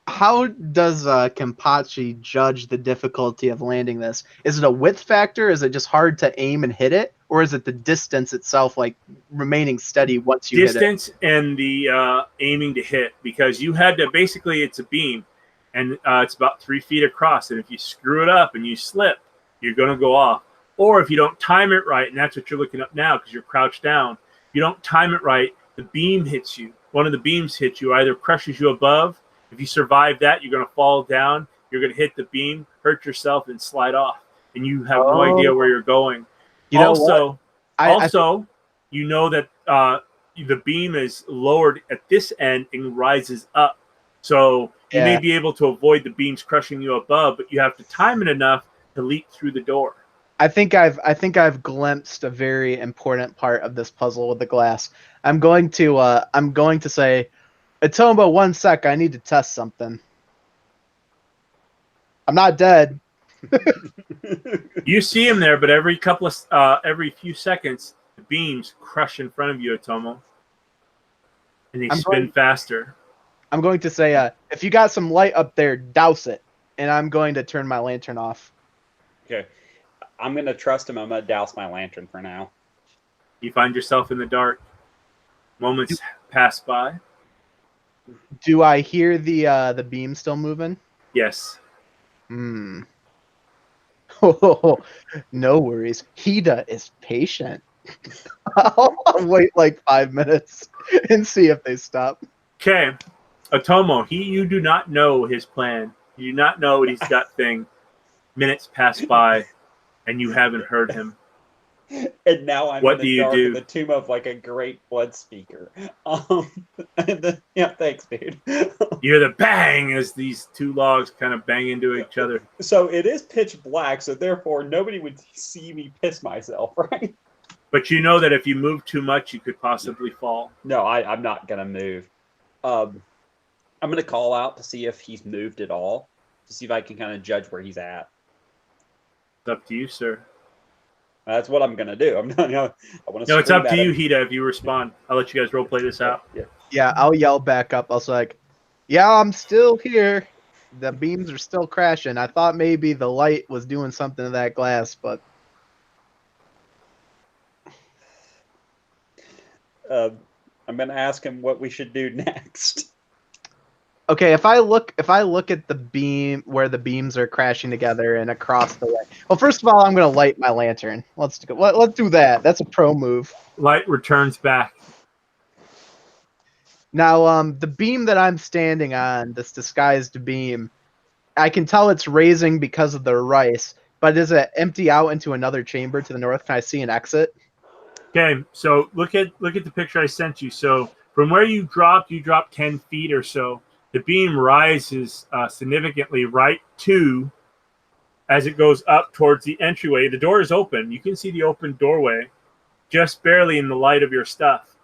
how does Kenpachi judge the difficulty of landing this? Is it a width factor? Is it just hard to aim and hit it? Or is it the distance itself, like remaining steady once you hit it? Distance and the aiming to hit, because you had to, basically it's a beam and it's about 3 feet across. And if you screw it up and you slip, you're going to go off. Or if you don't time it right, and that's what you're looking up now because you're crouched down, you don't time it right, the beam hits you. One of the beams hits you, either crushes you above. If you survive that, you're going to fall down. You're going to hit the beam, hurt yourself, and slide off. And you have no idea where you're going. You know that the beam is lowered at this end and rises up. So you may be able to avoid the beams crushing you above, but you have to time it enough to leap through the door. I think I've glimpsed a very important part of this puzzle with the glass. I'm going to say, Atomo, 1 sec, I need to test something. I'm not dead. You see him there, but every few seconds, the beams crush in front of you, Atomo, and they spin faster. I'm going to say, if you got some light up there, douse it, and I'm going to turn my lantern off. Okay. I'm going to trust him. I'm going to douse my lantern for now. You find yourself in the dark. Moments pass by. Do I hear the beam still moving? Yes. Oh, no worries. Hida is patient. I'll wait like 5 minutes and see if they stop. Okay. Atomo, you do not know his plan. You do not know what he's got thing. Minutes pass by, and you haven't heard him. And now I'm What in do the you dark do? in the tomb of like a great blood speaker. Yeah, thanks, dude. You hear the bang as these two logs kind of bang into each other. So it is pitch black, so therefore nobody would see me piss myself, right? But you know that if you move too much, you could possibly fall. No, I'm not gonna move. I'm gonna call out to see if he's moved at all, to see if I can kind of judge where he's at. It's up to you, sir. That's what I'm gonna do. I'm not. I want to. No, it's up to at you, him. Hida, if you respond. I'll let you guys role play this out. Yeah. Yeah, I'll yell back up. I was like, "Yeah, I'm still here. The beams are still crashing. I thought maybe the light was doing something to that glass, but I'm gonna ask him what we should do next. okay. If I look at the beam where the beams are crashing together and across the way. Well, first of all, I'm gonna light my lantern. Let's do that. That's a pro move. Light returns back. Now, the beam that I'm standing on, this disguised beam, I can tell it's raising because of the rice. But does it empty out into another chamber to the north? Can I see an exit? Okay, so look at the picture I sent you. So from where you dropped 10 feet or so. The beam rises significantly right to as it goes up towards the entryway. The door is open. You can see the open doorway just barely in the light of your stuff.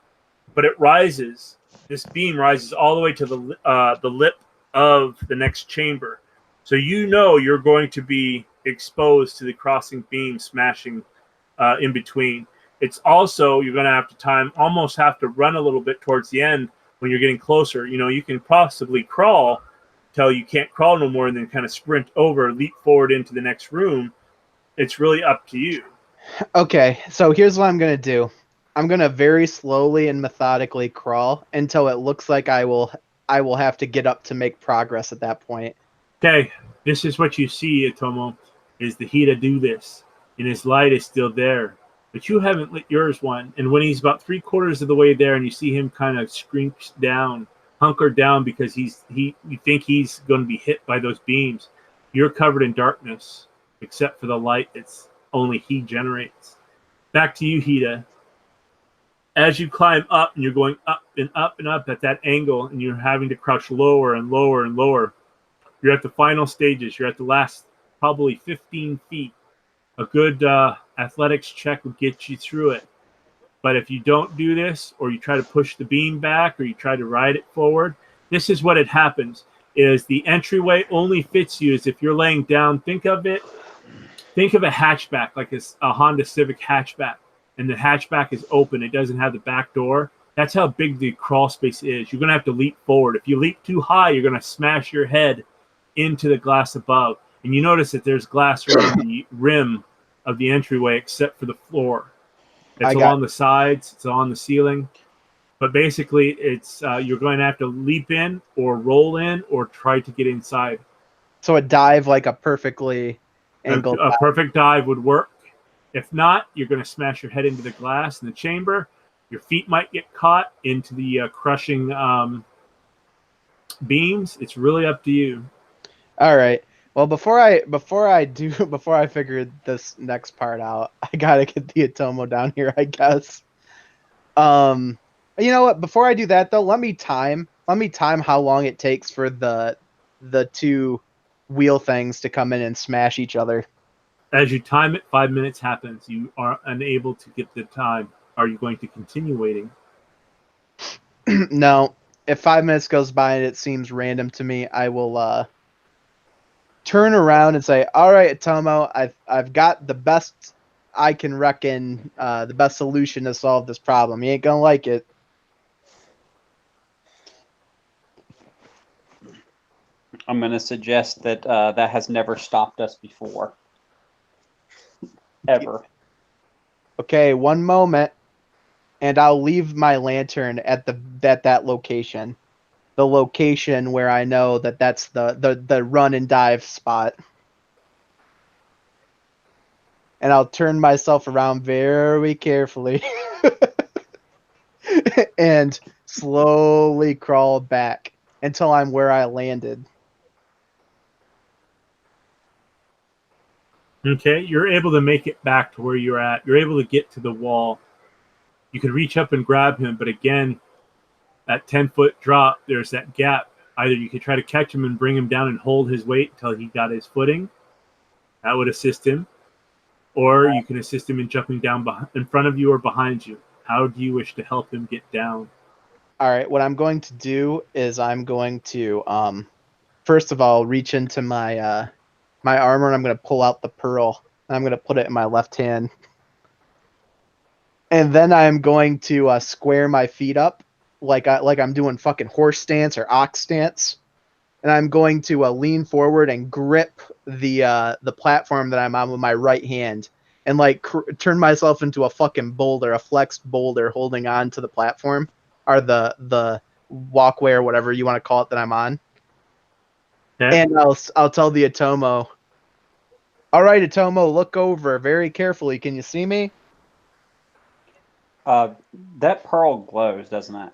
But it rises. This beam rises all the way to the lip of the next chamber. So you know you're going to be exposed to the crossing beam smashing in between. It's also, you're going to have to almost have to run a little bit towards the end when you're getting closer. You know, you can possibly crawl till you can't crawl no more and then kind of sprint over, leap forward into the next room. It's really up to you. Okay, so here's what I'm gonna do. I'm gonna very slowly and methodically crawl until it looks like I will have to get up to make progress at that point. Okay, this is what you see, Itomo, is the Hida do this, and his light is still there. But you haven't lit yours one, and when he's about 3/4 of the way there, and you see him kind of scrunch down, hunker down because you think he's going to be hit by those beams. You're covered in darkness, except for the light that's only he generates. Back to you, Hida. As you climb up, and you're going up and up and up at that angle, and you're having to crouch lower and lower and lower. You're at the final stages. You're at the last probably 15 feet. A good athletics check would get you through it. But if you don't do this, or you try to push the beam back, or you try to ride it forward, this is what it happens. Is the entryway only fits you as if you're laying down. Think of a hatchback, like a Honda Civic hatchback. And the hatchback is open. It doesn't have the back door. That's how big the crawl space is. You're going to have to leap forward. If you leap too high, you're going to smash your head into the glass above. And you notice that there's glass around the rim of the entryway except for the floor. It's along the sides. It's on the ceiling. But basically, it's you're going to have to leap in or roll in or try to get inside. So a dive, like a perfectly angled A perfect dive would work. If not, you're going to smash your head into the glass in the chamber. Your feet might get caught into the crushing beams. It's really up to you. All right. Well, before I figure this next part out, I gotta get the Atomo down here, I guess. You know what? Before I do that, though, let me time how long it takes for the two wheel things to come in and smash each other. As you time it, 5 minutes happens. You are unable to get the time. Are you going to continue waiting? No. If 5 minutes goes by and it seems random to me, I will turn around and say, "All right, Atomo, I've got the best I can reckon, the best solution to solve this problem. You ain't gonna like it." I'm going to suggest that that has never stopped us before. Ever. Okay, one moment, and I'll leave my lantern at that location. The location where I know that's the run and dive spot. And I'll turn myself around very carefully and slowly crawl back until I'm where I landed. Okay, you're able to make it back to where you're at. You're able to get to the wall. You could reach up and grab him, but again, that 10-foot drop, there's that gap. Either you could try to catch him and bring him down and hold his weight until he got his footing. That would assist him. Or you can assist him in jumping down in front of you or behind you. How do you wish to help him get down? All right, what I'm going to do is I'm going to first of all reach into my my armor and I'm going to pull out the pearl and I'm going to put it in my left hand. And then I'm going to square my feet up like I'm doing fucking horse stance or ox stance. And I'm going to lean forward and grip the platform that I'm on with my right hand and like turn myself into a fucking boulder, a flexed boulder holding on to the platform or the walkway or whatever you want to call it that I'm on. Okay. And I'll tell the Atomo, all right, Atomo, look over very carefully. Can you see me? That pearl glows, doesn't it?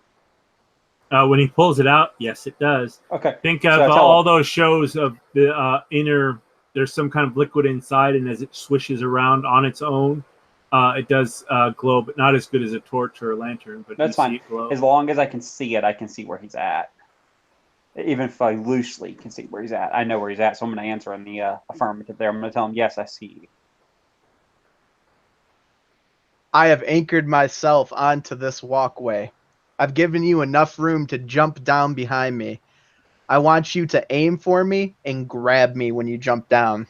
When he pulls it out, yes, it does. Okay. Think So of I tell all him, those shows of the inner. There's some kind of liquid inside, and as it swishes around on its own, it does glow, but not as good as a torch or a lantern. But you that's fine. see it glow. As long as I can see it, I can see where he's at. Even if I loosely can see where he's at, I know where he's at. So I'm going to answer in the affirmative there. I'm going to tell him, yes, I see you. I have anchored myself onto this walkway. I've given you enough room to jump down behind me. I want you to aim for me and grab me when you jump down.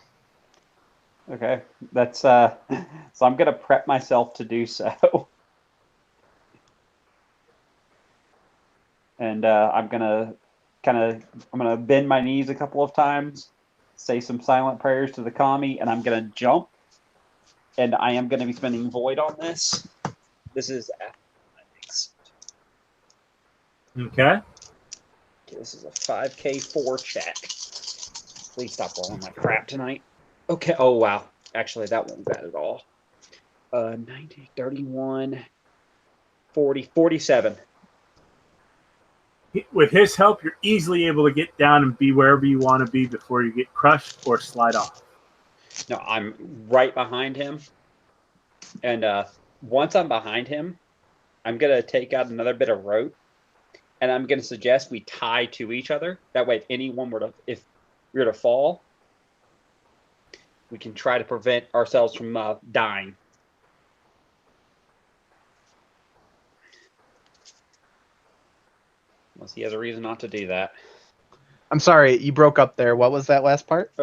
Okay, that's so I'm gonna prep myself to do so, and I'm gonna bend my knees a couple of times, say some silent prayers to the kami, and I'm gonna jump, and I am gonna be spending void on this. This is athletics. Okay. Okay, this is a 5K4 check. Please stop rolling like crap tonight. Okay. Oh wow. Actually, that wasn't bad at all. 90, 31, 40, 47. With his help, you're easily able to get down and be wherever you want to be before you get crushed or slide off. No, I'm right behind him. And once I'm behind him, I'm going to take out another bit of rope. And I'm going to suggest we tie to each other. That way, if we were to fall, we can try to prevent ourselves from dying. Unless he has a reason not to do that. I'm sorry, you broke up there. What was that last part?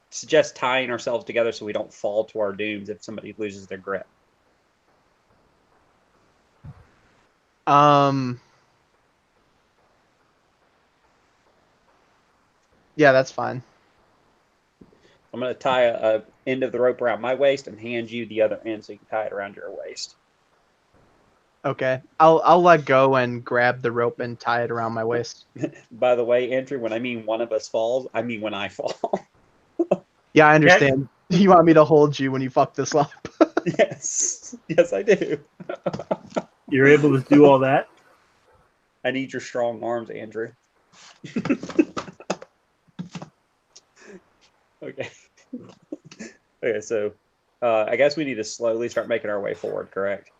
Suggest tying ourselves together so we don't fall to our dooms if somebody loses their grip. Yeah, that's fine. I'm going to tie a end of the rope around my waist and hand you the other end so you can tie it around your waist. Okay. I'll let go and grab the rope and tie it around my waist. By the way, Andrew, when I mean one of us falls, I mean when I fall. Yeah, I understand. You want me to hold you when you fuck this up? Yes. Yes, I do. You're able to do all that? I need your strong arms, Andrew. Okay. Okay, so I guess we need to slowly start making our way forward, correct?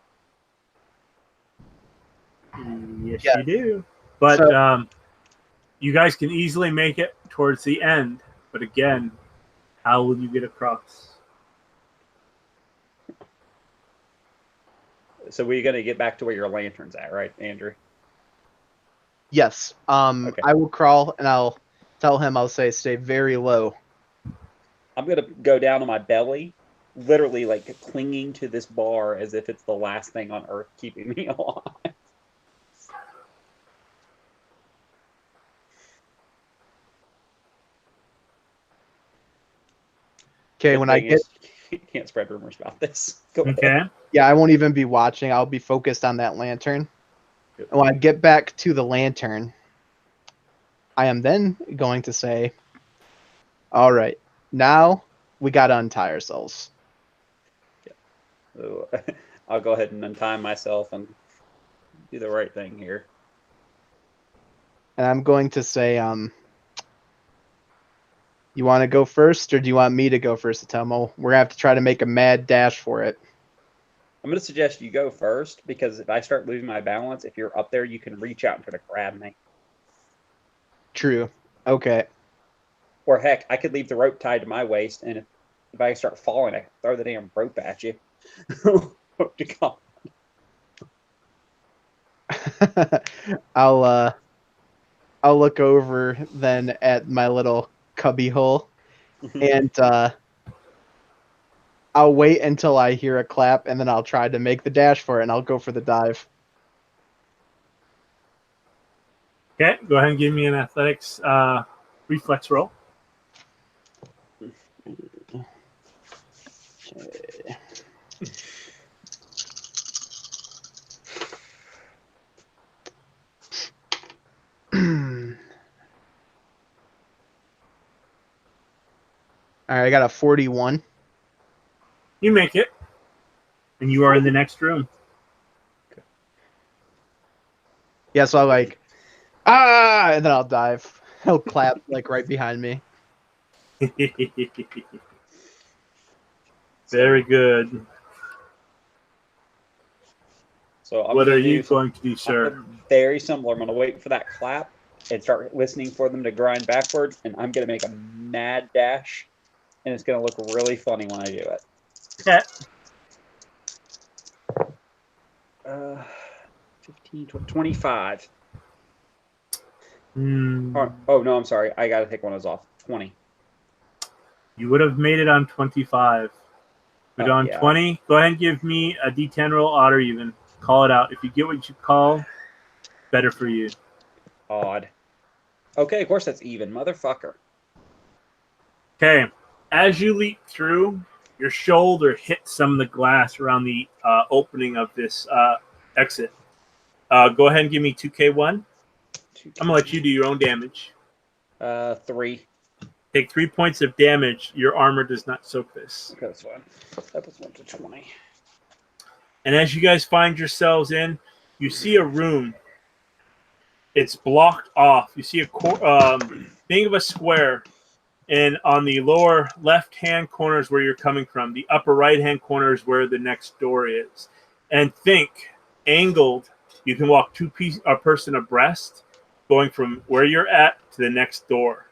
Yes, Yeah. you do. But So- you guys can easily make it towards the end. But again, how will you get across? So we're going to get back to where your lantern's at, right, Andrew? Yes. Okay. I will crawl and I'll tell him, I'll say, stay very low. I'm going to go down on my belly, literally like clinging to this bar as if it's the last thing on earth keeping me alive. Okay, when I get you can't spread rumors about this. Go Okay. ahead. Yeah, I won't even be watching. I'll be focused on that lantern. And when I get back to the lantern, I am then going to say, all right, now we got to untie ourselves. So, I'll go ahead and untie myself and do the right thing here. And I'm going to say, You want to go first, or do you want me to go first, Atomo? We're gonna have to try to make a mad dash for it. I'm going to suggest you go first because if I start losing my balance, if you're up there, you can reach out and try to grab me. True. Okay. Or heck, I could leave the rope tied to my waist, and if I start falling, I can throw the damn rope at you. I'll look over then at my little cubby hole, and I'll wait until I hear a clap, and then I'll try to make the dash for it, and I'll go for the dive. Okay, go ahead and give me an athletics reflex roll. Okay. All right, I got a 41. You make it, and you are in the next room. Yeah, so I and then I'll dive. He'll clap like right behind me. Very good. So what are you going to do, sir? Very similar. I'm going to wait for that clap and start listening for them to grind backwards, and I'm going to make a mad dash, and it's going to look really funny when I do it. Okay. 15, 25. Mm. Oh, no, I'm sorry. I got to take one of those off. 20. You would have made it on 25. But on 20, go ahead and give me a D10 roll, odd or even. Call it out. If you get what you call, better for you. Odd. Okay, of course that's even. Motherfucker. Okay. As you leap through, your shoulder hits some of the glass around the opening of this exit. Go ahead and give me 2K1. 2K1. I'm going to let you do your own damage. 3. Take 3 points of damage. Your armor does not soak this. Okay, that's fine. That was 1 to 20. And as you guys find yourselves in, you see a room. It's blocked off. You see a think of a square, and on the lower left-hand corner is where you're coming from. The upper right-hand corner is where the next door is. And think, angled, you can walk a person abreast, going from where you're at to the next door.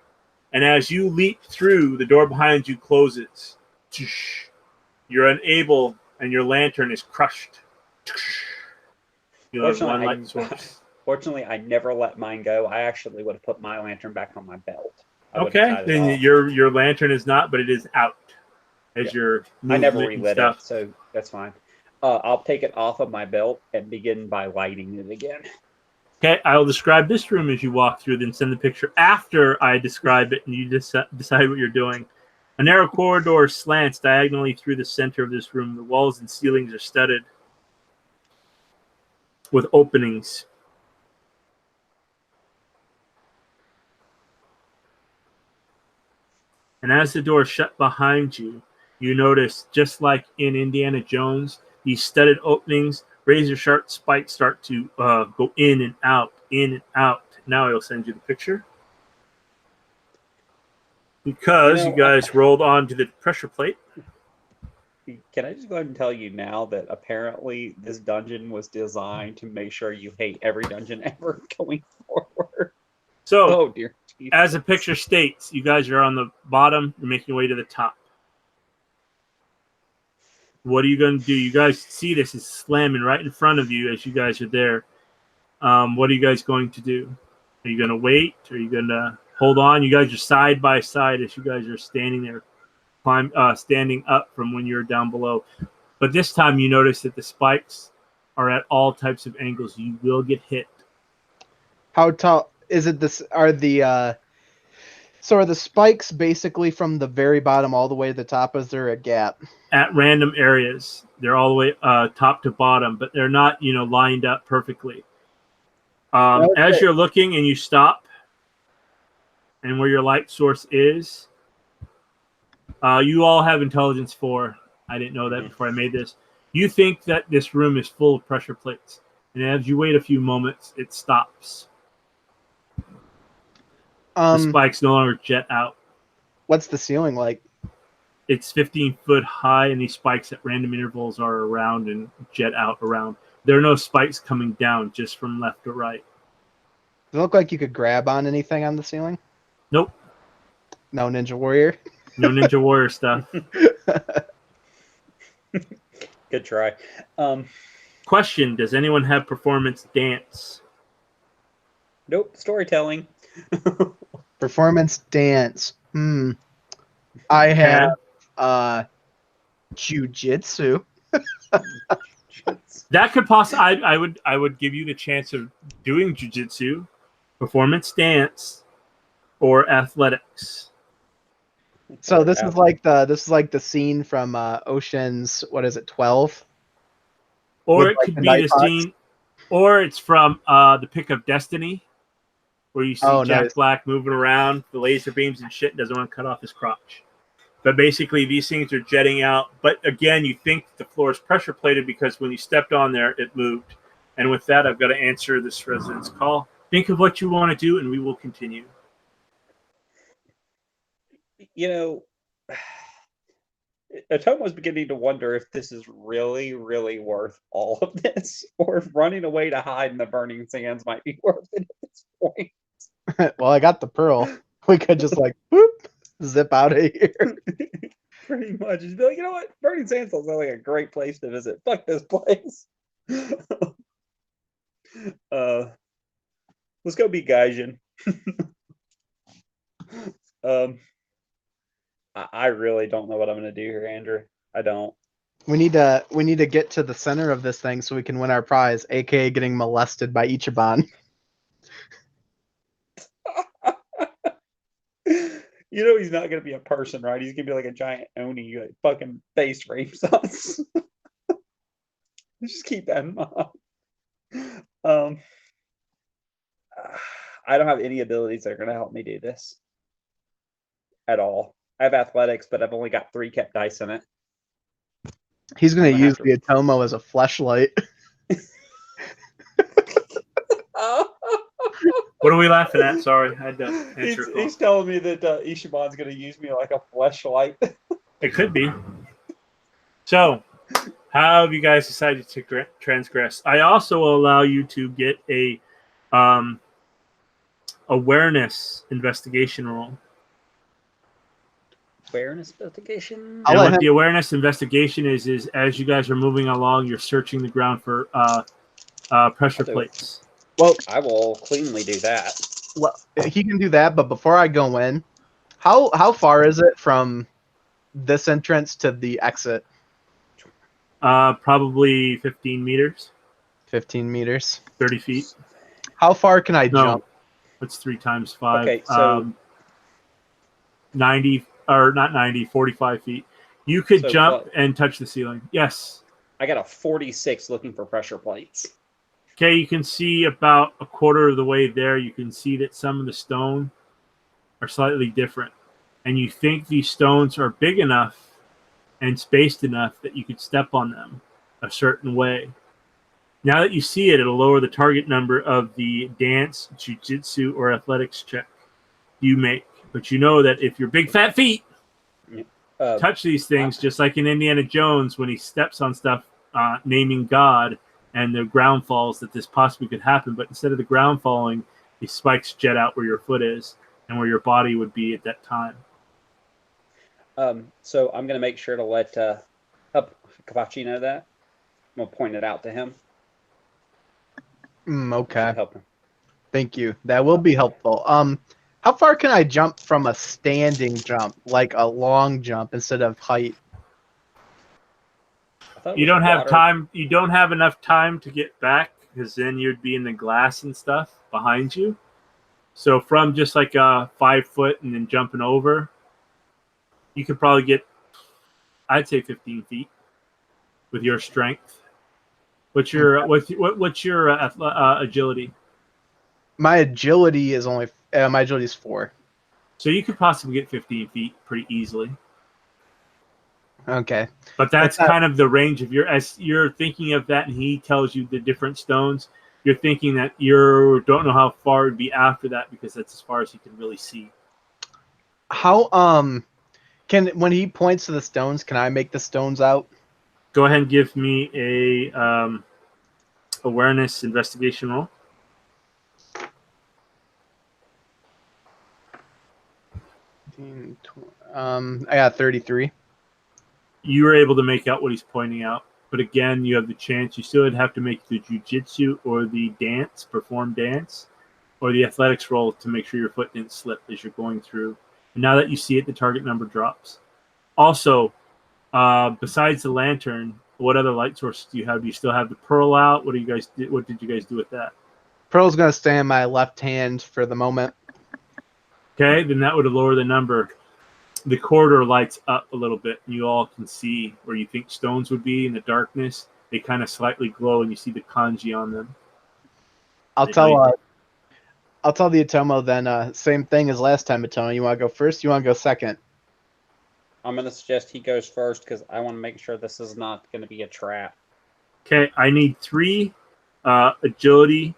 And as you leap through, the door behind you closes. You're unable, and your lantern is crushed. You have one light source. Fortunately, I never let mine go. I actually would have put my lantern back on my belt. Okay, then your lantern is not, but it is out. As your I never relit it, so that's fine. I'll take it off of my belt and begin by lighting it again. Okay, I'll describe this room as you walk through, then send the picture after I describe it, and you just decide what you're doing. A narrow corridor slants diagonally through the center of this room. The walls and ceilings are studded with openings. And as the door shut behind you, you notice, just like in Indiana Jones, these studded openings, razor-sharp spikes start to go in and out, in and out. Now I'll send you the picture. Because you guys rolled onto the pressure plate. Can I just go ahead and tell you now that apparently this dungeon was designed to make sure you hate every dungeon ever going forward? So, oh, dear. As the picture states, you guys are on the bottom. You're making your way to the top. What are you going to do? You guys see this is slamming right in front of you as you guys are there. What are you guys going to do? Are you going to wait? Are you going to hold on? You guys are side by side as you guys are standing there, standing up from when you're down below. But this time you notice that the spikes are at all types of angles. You will get hit. How tall is it? Are the spikes basically from the very bottom all the way to the top? Is there a gap? At random areas, they're all the way top to bottom, but they're not, lined up perfectly. As you're looking and you stop, and where your light source is, you all have intelligence 4. I didn't know that before I made this. You think that this room is full of pressure plates, and as you wait a few moments, it stops. The spikes no longer jet out. What's the ceiling like? It's 15 foot high, and these spikes at random intervals are around and jet out around. There are no spikes coming down, just from left to right. Does it look like you could grab on anything on the ceiling? Nope. No Ninja Warrior? No Ninja Warrior stuff. Good try. Question, does anyone have performance dance? Nope. Storytelling. Performance dance. I have jujitsu. That could possibly. I would give you the chance of doing jujitsu, performance dance, or athletics. So this is like the scene from Ocean's, what is it, 12? Or With, it like, could the be night the hawks? scene, or it's from the Pick of Destiny, where you see Jack nice. Black moving around, the laser beams and shit, doesn't want to cut off his crotch. But basically, these things are jetting out. But again, you think the floor is pressure plated because when you stepped on there, it moved. And with that, I've got to answer this resident's call. Think of what you want to do, and we will continue. You know, Atoma was beginning to wonder if this is really, really worth all of this, or if running away to hide in the burning sands might be worth it at this point. Well, I got the pearl. We could just like whoop, zip out of here. Pretty much. Just be like, you know what? Burning Sands sounds like a great place to visit. Fuck this place. Let's go be Gaijin. I really don't know what I'm gonna do here, Andrew. I don't. We need to get to the center of this thing so we can win our prize, aka getting molested by Ichiban. You know he's not gonna be a person, right? He's gonna be like a giant Oni, like fucking face rapes us. Just keep that in mind. I don't have any abilities that are gonna help me do this at all. I have athletics, but I've only got 3 kept dice in it. He's gonna I'm gonna use have the Atomo as a fleshlight. What are we laughing at? Sorry, I had to answer a call. He's telling me that Ishimon's going to use me like a fleshlight. It could be. So, how have you guys decided to transgress? I also will allow you to get a awareness investigation roll. Awareness investigation? And what the awareness investigation is as you guys are moving along, you're searching the ground for pressure plates. Well, I will cleanly do that. Well, he can do that, but before I go in, how far is it from this entrance to the exit? Probably 15 meters. 15 meters. 30 feet. How far can I jump? That's 3 times 5. Okay, so 90 or not 90, 45 feet. You could jump and touch the ceiling. Yes. I got a 46 looking for pressure plates. Okay, you can see about a quarter of the way there. You can see that some of the stone are slightly different. And you think these stones are big enough and spaced enough that you could step on them a certain way. Now that you see it, it'll lower the target number of the dance, jiu-jitsu, or athletics check you make. But you know that if your big fat feet touch these things, just like in Indiana Jones when he steps on stuff, naming God, and the ground falls, that this possibly could happen. But instead of the ground falling, the spikes jet out where your foot is and where your body would be at that time. So I'm going to make sure to let Kapachi know that. I'm going to point it out to him. Okay. Help him. Thank you. That will be helpful. How far can I jump from a standing jump, like a long jump instead of height? You don't have time. You don't have enough time to get back because then you'd be in the glass and stuff behind you. So from just like 5 foot and then jumping over, you could probably get, I'd say 15 feet with your strength. What's your agility? My agility is only my agility is 4. So you could possibly get 15 feet pretty easily. Okay. But that's kind of the range of as you're thinking of that, and he tells you the different stones. You're thinking that you don't know how far it would be after that because that's as far as you can really see. How can when he points to the stones, can I make the stones out? Go ahead and give me a awareness investigation roll. I got 33. You were able to make out what he's pointing out, but again, you have the chance. You still would have to make the jujitsu or the perform dance, or the athletics roll to make sure your foot didn't slip as you're going through. And now that you see it, the target number drops. Also, besides the lantern, what other light sources do you have? Do you still have the pearl out? What did you guys do with that? Pearl's gonna stay in my left hand for the moment. Okay, then that would lower the number. The corridor lights up a little bit, and you all can see where you think stones would be in the darkness. They kind of slightly glow, and you see the kanji on them. I'll tell the Atomo then. Same thing as last time, Atomo. You want to go first? You want to go second? I'm going to suggest he goes first because I want to make sure this is not going to be a trap. Okay, I need 3 agility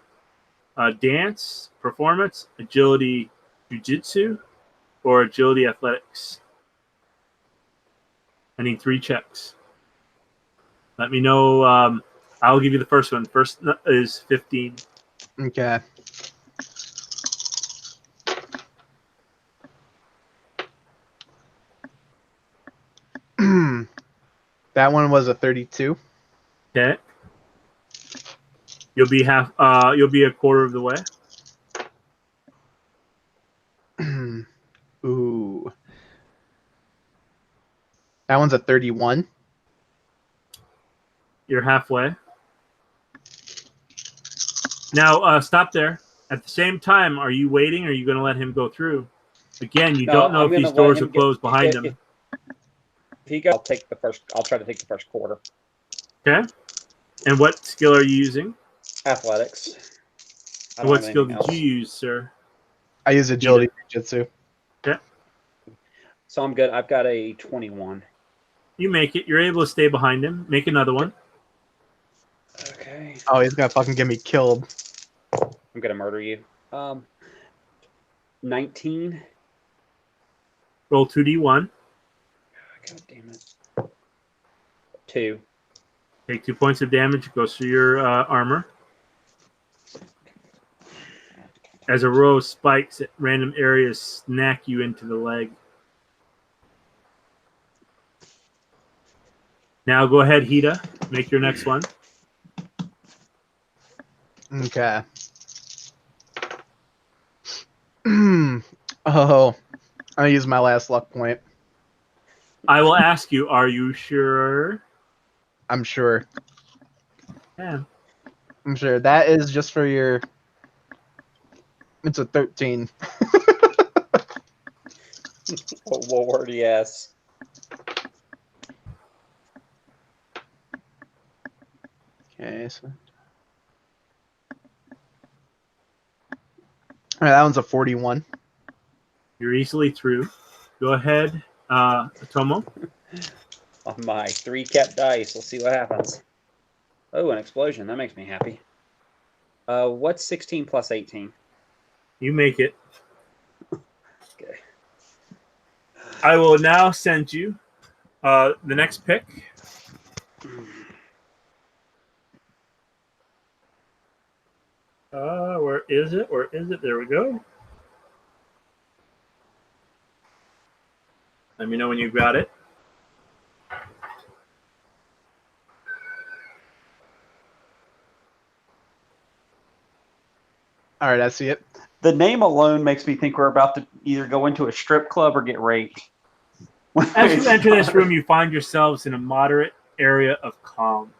dance, performance, agility jujitsu, or agility athletics. I need 3 checks. Let me know. I'll give you the first one. First is 15. Okay. That one was a 32. Okay. You'll be You'll be a quarter of the way. Ooh. That one's a 31. You're halfway. Now, stop there. At the same time, are you waiting, or are you going to let him go through? Again, you don't know if these doors will close behind him. If he goes, I'll try to take the first quarter. Okay. And what skill are you using? Athletics. And what skill did you use, sir? I use agility jujitsu. Okay. So I'm good. I've got a 21. You make it. You're able to stay behind him. Make another one. Okay. Oh, he's gonna fucking get me killed. I'm gonna murder you. 19. Roll 2d1. God damn it. 2. Take 2 points of damage. It goes through your armor. As a row of spikes at random areas snack you into the leg. Now go ahead, Hida. Make your next one. Okay. Oh, I use my last luck point. I will ask you, are you sure? I'm sure. Yeah. I'm sure. That is just for your... It's a 13. Oh, Lord, yes. Okay, so... All right, that one's a 41. You're easily through. Go ahead, Tomo. On my 3 kept dice. We'll see what happens. Oh, an explosion. That makes me happy. What's 16 plus 18? You make it. Okay. I will now send you the next pick. Where is it? Where is it? There we go. Let me know when you've got it. All right, I see it. The name alone makes me think we're about to either go into a strip club or get raped. As you enter this room, you find yourselves in a moderate area of calm.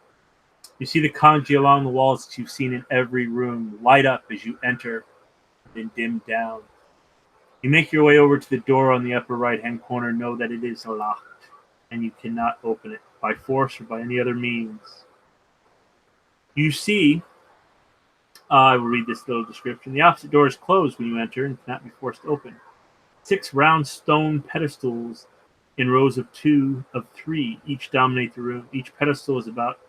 You see the kanji along the walls that you've seen in every room light up as you enter, then dim down. You make your way over to the door on the upper right-hand corner, know that it is locked, and you cannot open it by force or by any other means. You see, I will read this little description. The opposite door is closed when you enter and cannot be forced open. 6 round stone pedestals in rows of 2 of 3 each dominate the room. Each pedestal is about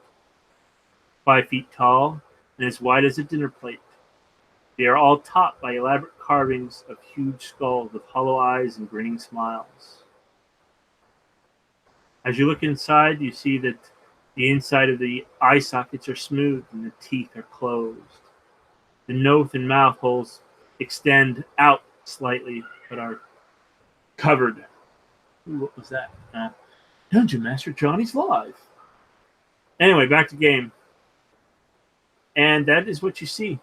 5 feet tall and as wide as a dinner plate. They are all topped by elaborate carvings of huge skulls with hollow eyes and grinning smiles. As you look inside, you see that the inside of the eye sockets are smooth and the teeth are closed. The nose and mouth holes extend out slightly, but are covered. Ooh, what was that? Dungeon Master Johnny's live. Anyway, back to game. And that is what you see.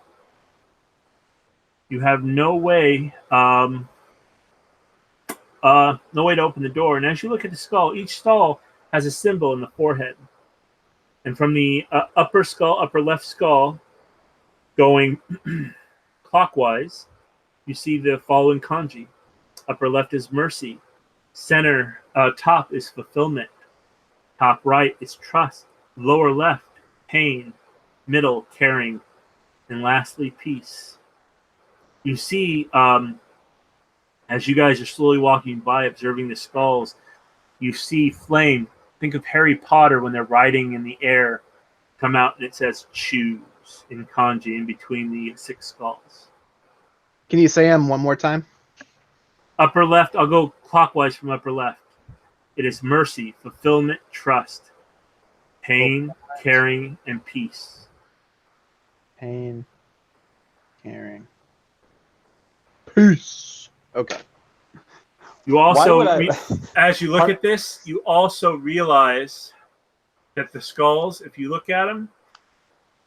You have no way, no way to open the door. And as you look at the skull, each skull has a symbol in the forehead. And from the upper left skull, going clockwise, you see the following kanji. Upper left is mercy. Center, top is fulfillment. Top right is trust. Lower left, pain. Middle, caring. And lastly, peace. You see, as you guys are slowly walking by, observing the skulls, you see flame. Think of Harry Potter when they're riding in the air. Come out and it says choose in kanji in between the 6 skulls. Can you say them one more time? Upper left, I'll go clockwise from upper left. It is mercy, fulfillment, trust, pain, caring, and peace. Pain, caring, peace. Okay. You also, Why would as you look at this, you also realize that the skulls, if you look at them,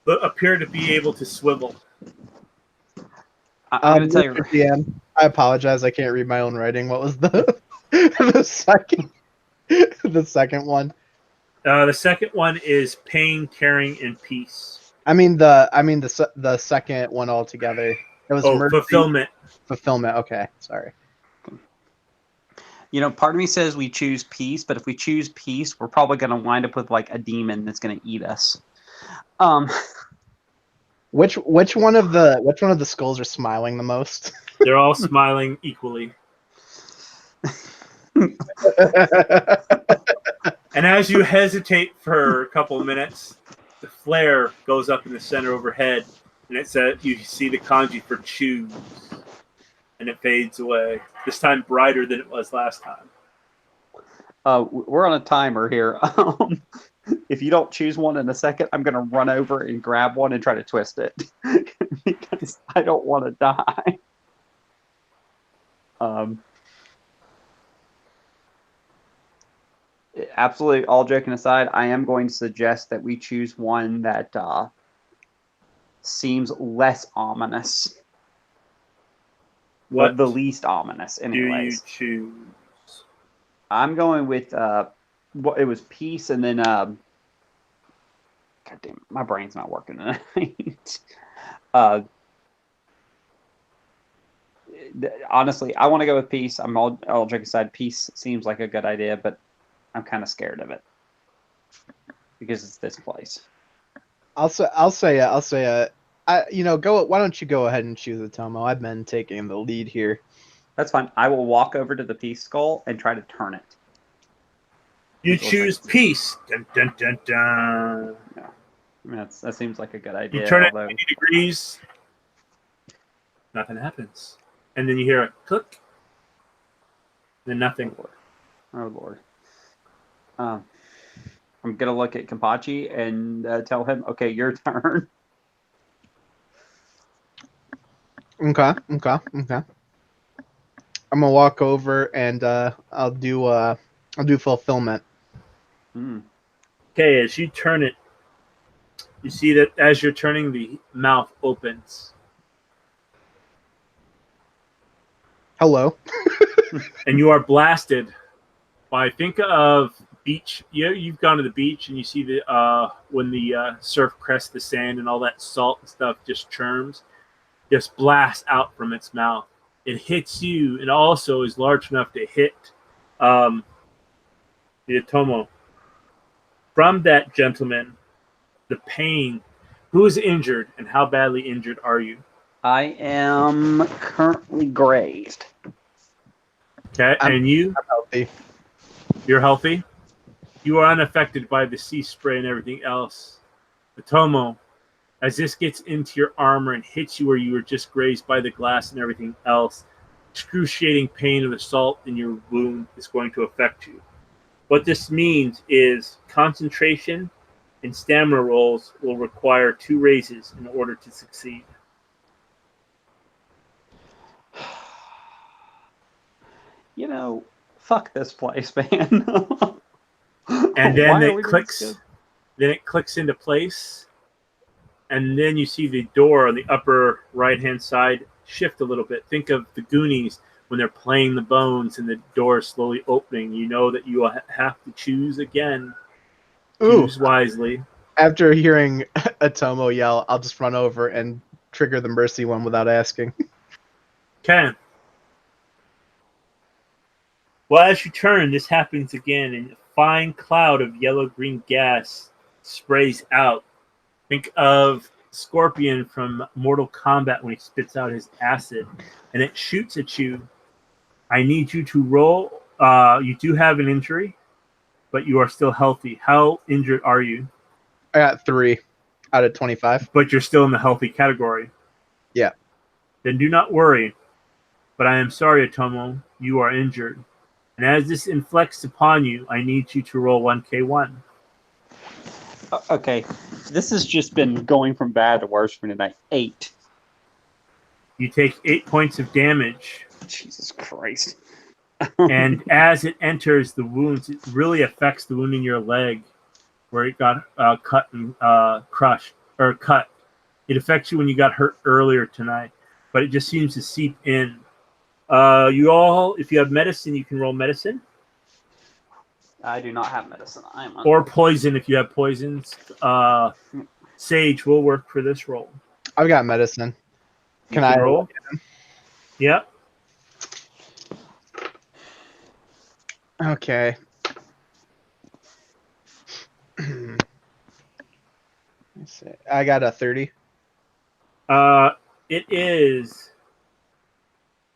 appear to be able to swivel. I'm going to tell you. DM, I apologize. I can't read my own writing. What was the the second one? The second one is pain, caring, and peace. I mean the second one altogether. It was mercy, fulfillment. Fulfillment. Okay, sorry. You know, part of me says we choose peace, but if we choose peace, we're probably going to wind up with like a demon that's going to eat us. Which one of the skulls are smiling the most? They're all smiling equally. And as you hesitate for a couple of minutes, the flare goes up in the center overhead, and it says you see the kanji for choose, and it fades away. This time brighter than it was last time. We're on a timer here. If you don't choose one in a second, I'm going to run over and grab one and try to twist it because I don't want to die. Absolutely, all joking aside, I am going to suggest that we choose one that seems less ominous. What the least ominous, anyways. Do you choose? I'm going with it was peace, and then God damn, my brain's not working tonight. Honestly, I want to go with peace. I'm all joking aside. Peace seems like a good idea, but I'm kind of scared of it because it's this place. I'll say go. Why don't you go ahead and choose a Tomo? I've been taking the lead here. That's fine. I will walk over to the peace skull and try to turn it. You choose peace. Dun, dun, dun, dun. Yeah. I mean, that seems like a good idea. You turn it 90 degrees. Nothing happens. And then you hear a click. Then nothing. Oh, Lord. I'm going to look at Kampachi and tell him, okay, your turn. Okay. I'm gonna walk over and I'll do fulfillment. Okay, as you turn it, you see that as you're turning, the mouth opens. Hello. And you are blasted by, think of beach. You've gone to the beach and you see the when the surf crests the sand and all that salt and stuff just churns, just blasts out from its mouth. It hits you and also is large enough to hit the Atomo. From that gentleman, the pain. Who is injured and how badly injured are you? I am currently grazed. Okay, and you? I'm healthy. You're healthy? You are unaffected by the sea spray and everything else. Atomo, As this gets into your armor and hits you where you were just grazed by the glass and everything else, excruciating pain of assault in your wound is going to affect you. What this means is concentration and stamina rolls will require 2 raises in order to succeed. You know, fuck this place, man. And then Why are it we doing clicks. this? Then it clicks into place, and then you see the door on the upper right-hand side shift a little bit. Think of the Goonies when they're playing the bones and the door is slowly opening. You know that you will have to choose again. Ooh, Choose wisely. after hearing Atomo yell, I'll just run over and trigger the mercy one without asking. Okay. Well, as you turn, this happens again, and a fine cloud of yellow-green gas sprays out. Think of Scorpion from Mortal Kombat when he spits out his acid, and it shoots at you. I need you to roll. You do have an injury, but you are still healthy. How injured are you? I got 3 out of 25. But you're still in the healthy category. Yeah. Then do not worry. But I am sorry, Atomo. You are injured. And as this inflects upon you, I need you to roll 1K1. Okay, this has just been going from bad to worse for tonight. 8. You take 8 points of damage. Jesus Christ. And as it enters the wounds, it really affects the wound in your leg where it got cut and crushed, or cut. It affects you when you got hurt earlier tonight, but it just seems to seep in. You all, if you have medicine, you can roll medicine. I do not have medicine. Or poison if you have poisons. Sage will work for this roll. I've got medicine. Can I roll? Yeah. Okay. Let's see. I got a 30. It is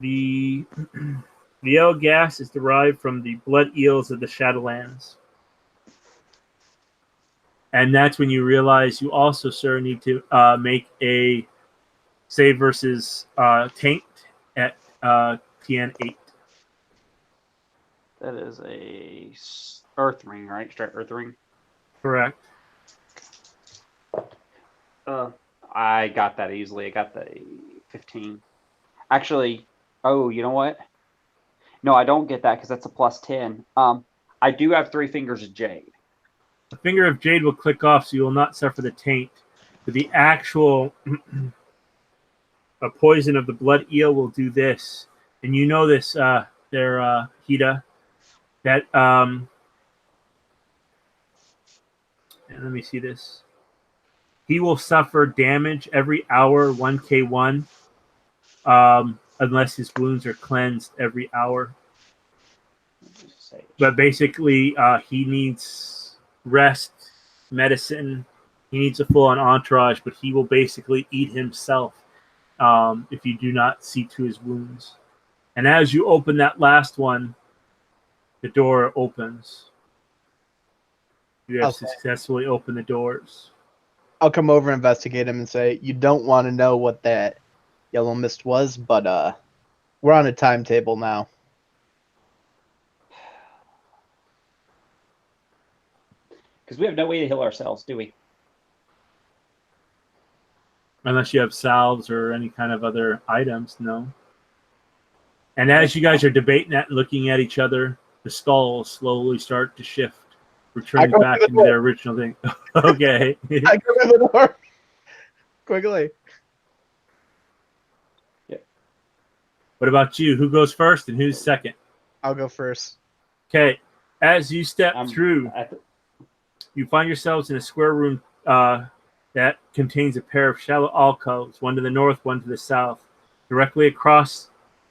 the yellow gas is derived from the blood eels of the Shadowlands. And that's when you realize you also, sir, need to make a save versus taint at TN8. That is a earth ring, right? Straight earth ring. Correct. I got that easily. I got the 15. Actually, oh, you know what? No, I don't get that because that's a plus 10. I do have 3 fingers of jade. The finger of jade will click off, so you will not suffer the taint. But the actual poison of the blood eel will do this. And you know this, there, Hida, that, and let me see this. He will suffer damage every hour, 1K1, unless his wounds are cleansed every hour. But basically, he needs rest, medicine. He needs a full-on entourage, but he will basically eat himself if you do not see to his wounds. And as you open that last one, the door opens. You have successfully opened the doors. I'll come over and investigate him and say, you don't want to know what that yellow mist was, but we're on a timetable now. Because we have no way to heal ourselves, do we? Unless you have salves or any kind of other items, no. And as you guys are debating that, looking at each other, the skulls slowly start to shift, returning back into their original thing. Okay. I go to the door. Quickly. Yeah. What about you? Who goes first and who's second? I'll go first. Okay. As you step through, you find yourselves in a square room that contains a pair of shallow alcoves, one to the north, one to the south. Directly across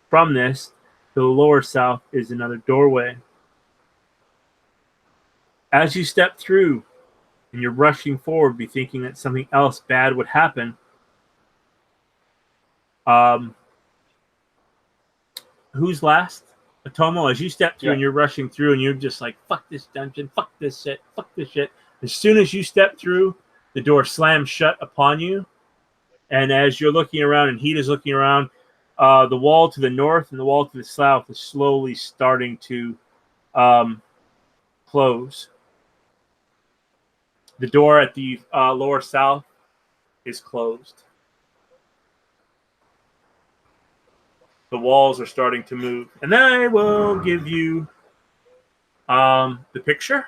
from this, to the lower south, is another doorway. As you step through and you're rushing forward, be thinking that something else bad would happen, who's last? Atomo, as you step through and you're rushing through and you're just like, fuck this dungeon, fuck this shit, fuck this shit. As soon as you step through, The door slams shut upon you, and as you're looking around and Heat is looking around, the wall to the north and the wall to the south is slowly starting to close. The door at the lower south is closed. The walls are starting to move. And then I will give you the picture.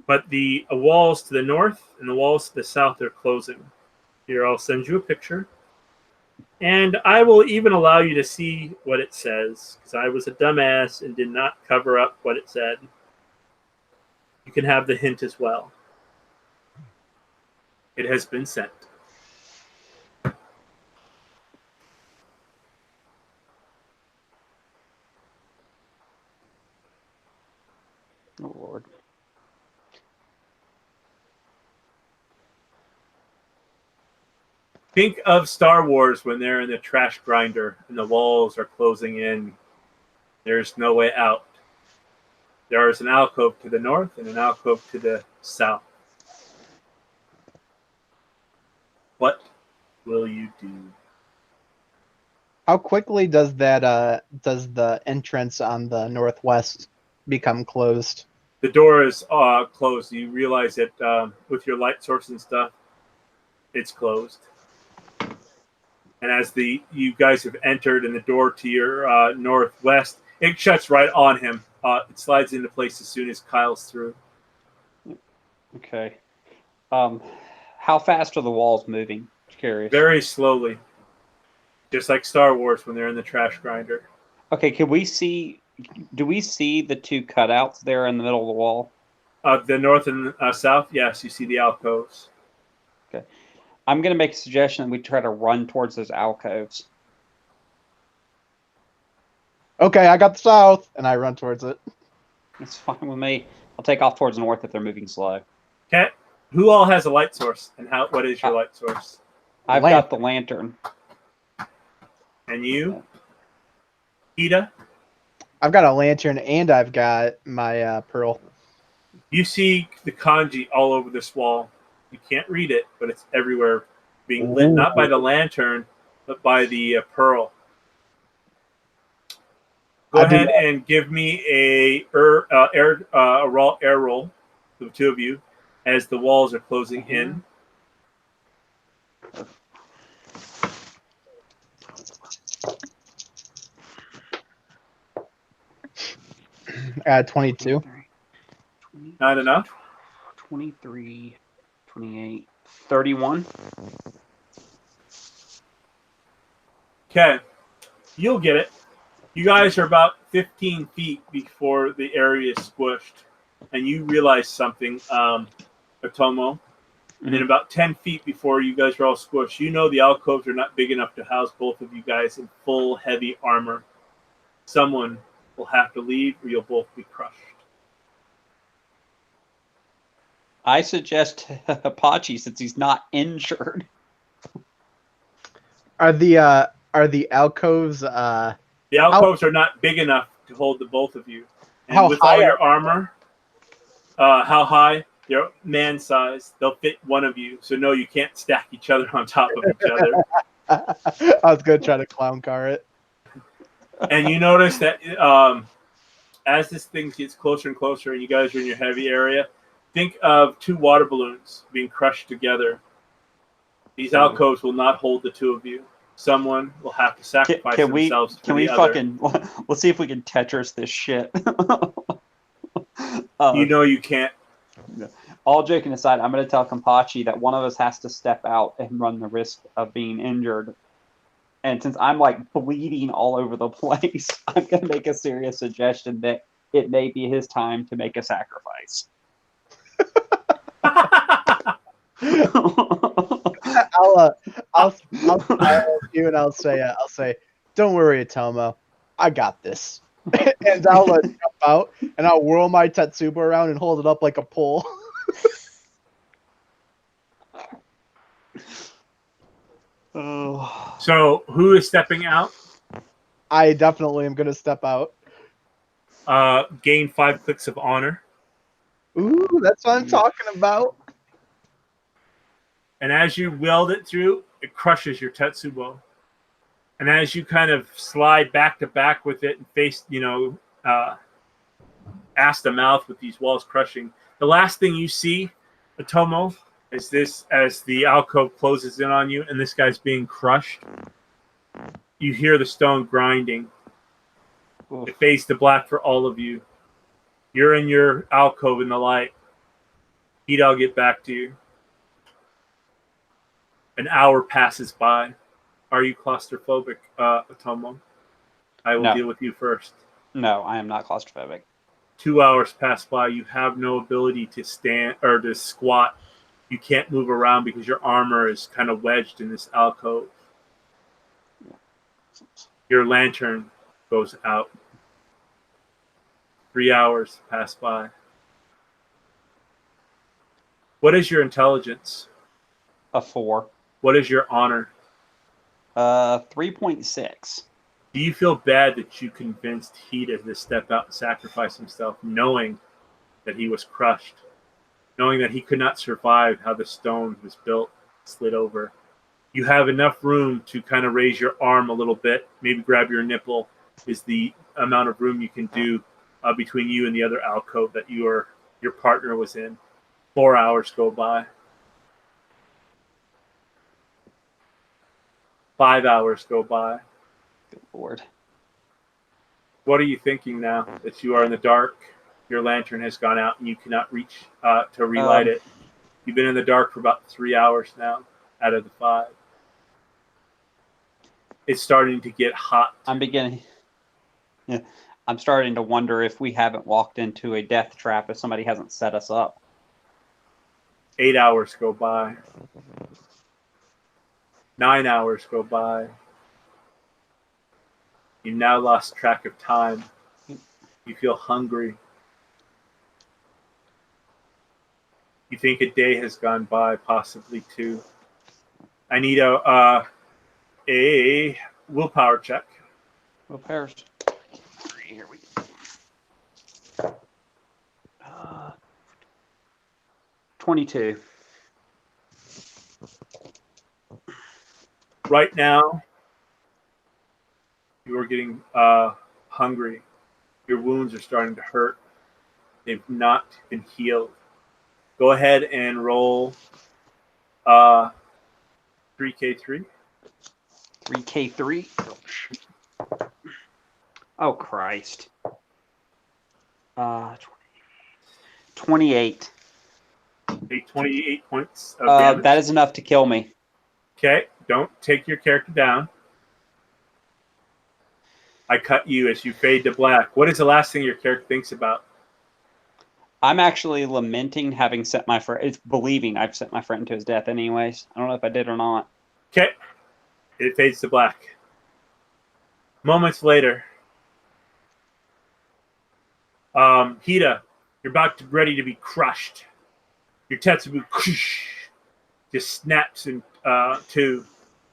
But the walls to the north and the walls to the south are closing. Here, I'll send you a picture. And I will even allow you to see what it says, because I was a dumbass and did not cover up what it said. You can have the hint as well. It has been sent. Oh, Lord. Think of Star Wars when they're in the trash grinder and the walls are closing in. There's no way out. There is an alcove to the north and an alcove to the south. What will you do? How quickly does the entrance on the northwest become closed? The door is closed. You realize that with your light source and stuff, it's closed. And as you guys have entered and the door to your northwest, it shuts right on him. It slides into place as soon as Kyle's through. Okay. How fast are the walls moving? Curious. Very slowly. Just like Star Wars when they're in the trash grinder. Okay, do we see the two cutouts there in the middle of the wall? The north and south, yes, you see the alcoves. Okay. I'm going to make a suggestion that we try to run towards those alcoves. Okay, I got the south, and I run towards it. It's fine with me. I'll take off towards the north if they're moving slow. Okay. Who all has a light source? And what is your light source? I've got the lantern. And you? Ida? I've got a lantern, and I've got my pearl. You see the kanji all over this wall. You can't read it, but it's everywhere, being lit not by the lantern, but by the pearl. Go ahead and give me a raw air roll, the two of you, as the walls are closing in. I got 22. Not enough? 23, 28, 31. Okay. You'll get it. You guys are about 15 feet before the area is squished, and you realize something, Otomo. And then about 10 feet before you guys are all squished, you know the alcoves are not big enough to house both of you guys in full heavy armor. Someone will have to leave, or you'll both be crushed. I suggest Apache, since he's not injured. Are the alcoves? The alcoves are not big enough to hold the both of you. And How with high all your are armor, how high? They're man size. They'll fit one of you. So no, you can't stack each other on top of each other. I was gonna try to clown car it. And you notice that as this thing gets closer and closer, and you guys are in your heavy area, think of two water balloons being crushed together. These alcoves will not hold the two of you. Someone will have to sacrifice themselves for the other. Let's see if we can Tetris this shit. You know you can't. All joking aside, I'm going to tell Kampachi that one of us has to step out and run the risk of being injured. And since I'm like bleeding all over the place, I'm going to make a serious suggestion that it may be his time to make a sacrifice. I'll smile at you and I'll say, don't worry, Atomo, I got this. And I'll jump out and I'll whirl my Tetsubo around and hold it up like a pole. Oh. So who is stepping out? I definitely am gonna step out. Gain 5 clicks of honor. Ooh, that's what I'm talking about. And as you weld it through, it crushes your Tetsubo. And as you kind of slide back to back with it and face, ass to mouth with these walls crushing, the last thing you see, Otomo, is this as the alcove closes in on you and this guy's being crushed. You hear the stone grinding. Oof. It fades to black for all of you. You're in your alcove in the light. Heat, I'll get back to you. An hour passes by. Are you claustrophobic, Otomo? I will No. deal with you first. No, I am not claustrophobic. 2 hours pass by. You have no ability to stand or to squat. You can't move around because your armor is kind of wedged in this alcove. Your lantern goes out. 3 hours pass by. What is your intelligence? A 4. What is your honor? 3.6. Do you feel bad that you convinced Hida to step out and sacrifice himself, knowing that he was crushed, knowing that he could not survive how the stone was built, slid over? You have enough room to kind of raise your arm a little bit, maybe grab your nipple is the amount of room you can do between you and the other alcove that your partner was in. 4 hours go by. 5 hours go by. Good Lord. What are you thinking now that you are in the dark? Your lantern has gone out and you cannot reach to relight it. You've been in the dark for about 3 hours now out of the 5. It's starting to get hot. I'm starting to wonder if we haven't walked into a death trap, if somebody hasn't set us up. 8 hours go by. 9 hours go by. You've now lost track of time. You feel hungry. You think a day has gone by, possibly 2. I need a willpower check. Willpower. Here we go. 22. Right now, you are getting hungry. Your wounds are starting to hurt. They've not been healed. Go ahead and roll 3K3. 3K3. Oh, Christ. 28. Take 28 points of damage. That is enough to kill me. Okay, don't take your character down. I cut you as you fade to black. What is the last thing your character thinks about? I'm actually lamenting having sent my friend. It's believing I've sent my friend to his death anyways. I don't know if I did or not. Okay, it fades to black. Moments later, Hida, you're ready to be crushed. Your Tetsubu just snaps in two.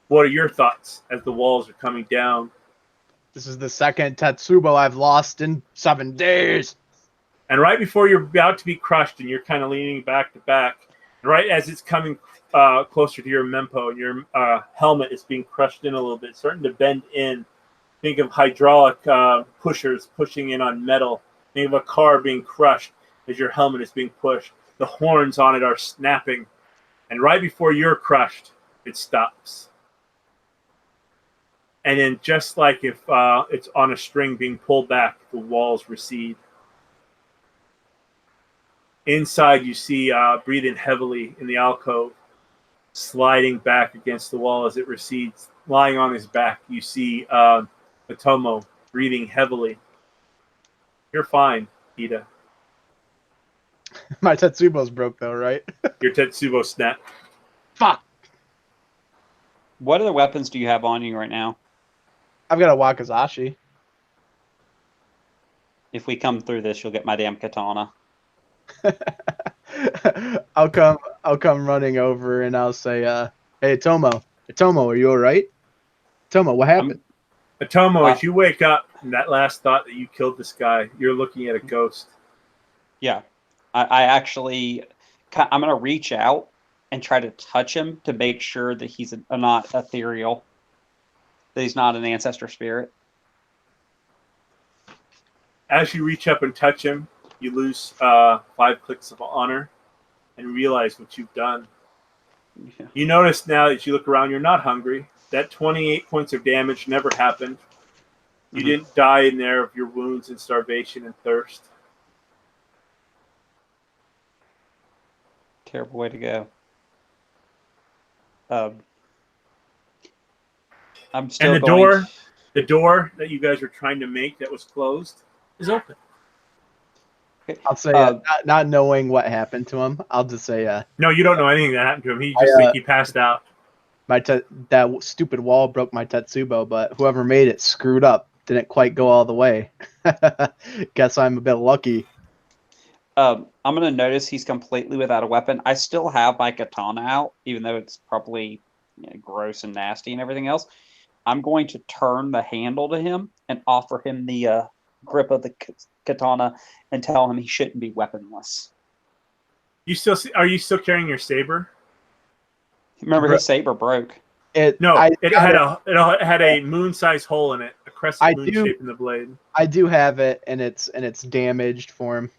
What are your thoughts as the walls are coming down? This is the second Tetsubo I've lost in 7 days. And right before you're about to be crushed and you're kind of leaning back to back, right as it's coming closer to your mempo and your helmet is being crushed in a little bit, starting to bend in. Think of hydraulic pushers pushing in on metal. Think of a car being crushed as your helmet is being pushed. The horns on it are snapping. And right before you're crushed, it stops. And then just like if it's on a string being pulled back, the walls recede. Inside, you see breathing heavily in the alcove, sliding back against the wall as it recedes. Lying on his back, you see Otomo breathing heavily. You're fine, Hida. My Tetsubo's broke though, right? Your Tetsubo snapped. Fuck! What other weapons do you have on you right now? I've got a Wakizashi. If we come through this, you'll get my damn katana. I'll come running over and I'll say, hey Tomo, are you alright? Tomo, what happened? Otomo, as you wake up from that last thought that you killed this guy, you're looking at a ghost. Yeah. I actually, I'm going to reach out and try to touch him to make sure that he's not ethereal, that he's not an ancestor spirit. As you reach up and touch him, you lose 5 clicks of honor and realize what you've done. Yeah. You notice now that you look around, you're not hungry. That 28 points of damage never happened. You didn't die in there of your wounds and starvation and thirst. Terrible way to go. I'm still And the door that you guys were trying to make that was closed is open. I'll say, not knowing what happened to him, I'll just say, No, you don't know anything that happened to him. He just he passed out. That stupid wall broke my Tetsubo, but whoever made it screwed up. Didn't quite go all the way. Guess I'm a bit lucky. I'm going to notice he's completely without a weapon. I still have my katana out, even though it's probably gross and nasty and everything else. I'm going to turn the handle to him and offer him the grip of the katana and tell him he shouldn't be weaponless. Are you still carrying your saber? Remember, his saber broke. It had a moon-sized hole in it, a crescent moon shape in the blade. I do have it, and it's damaged form.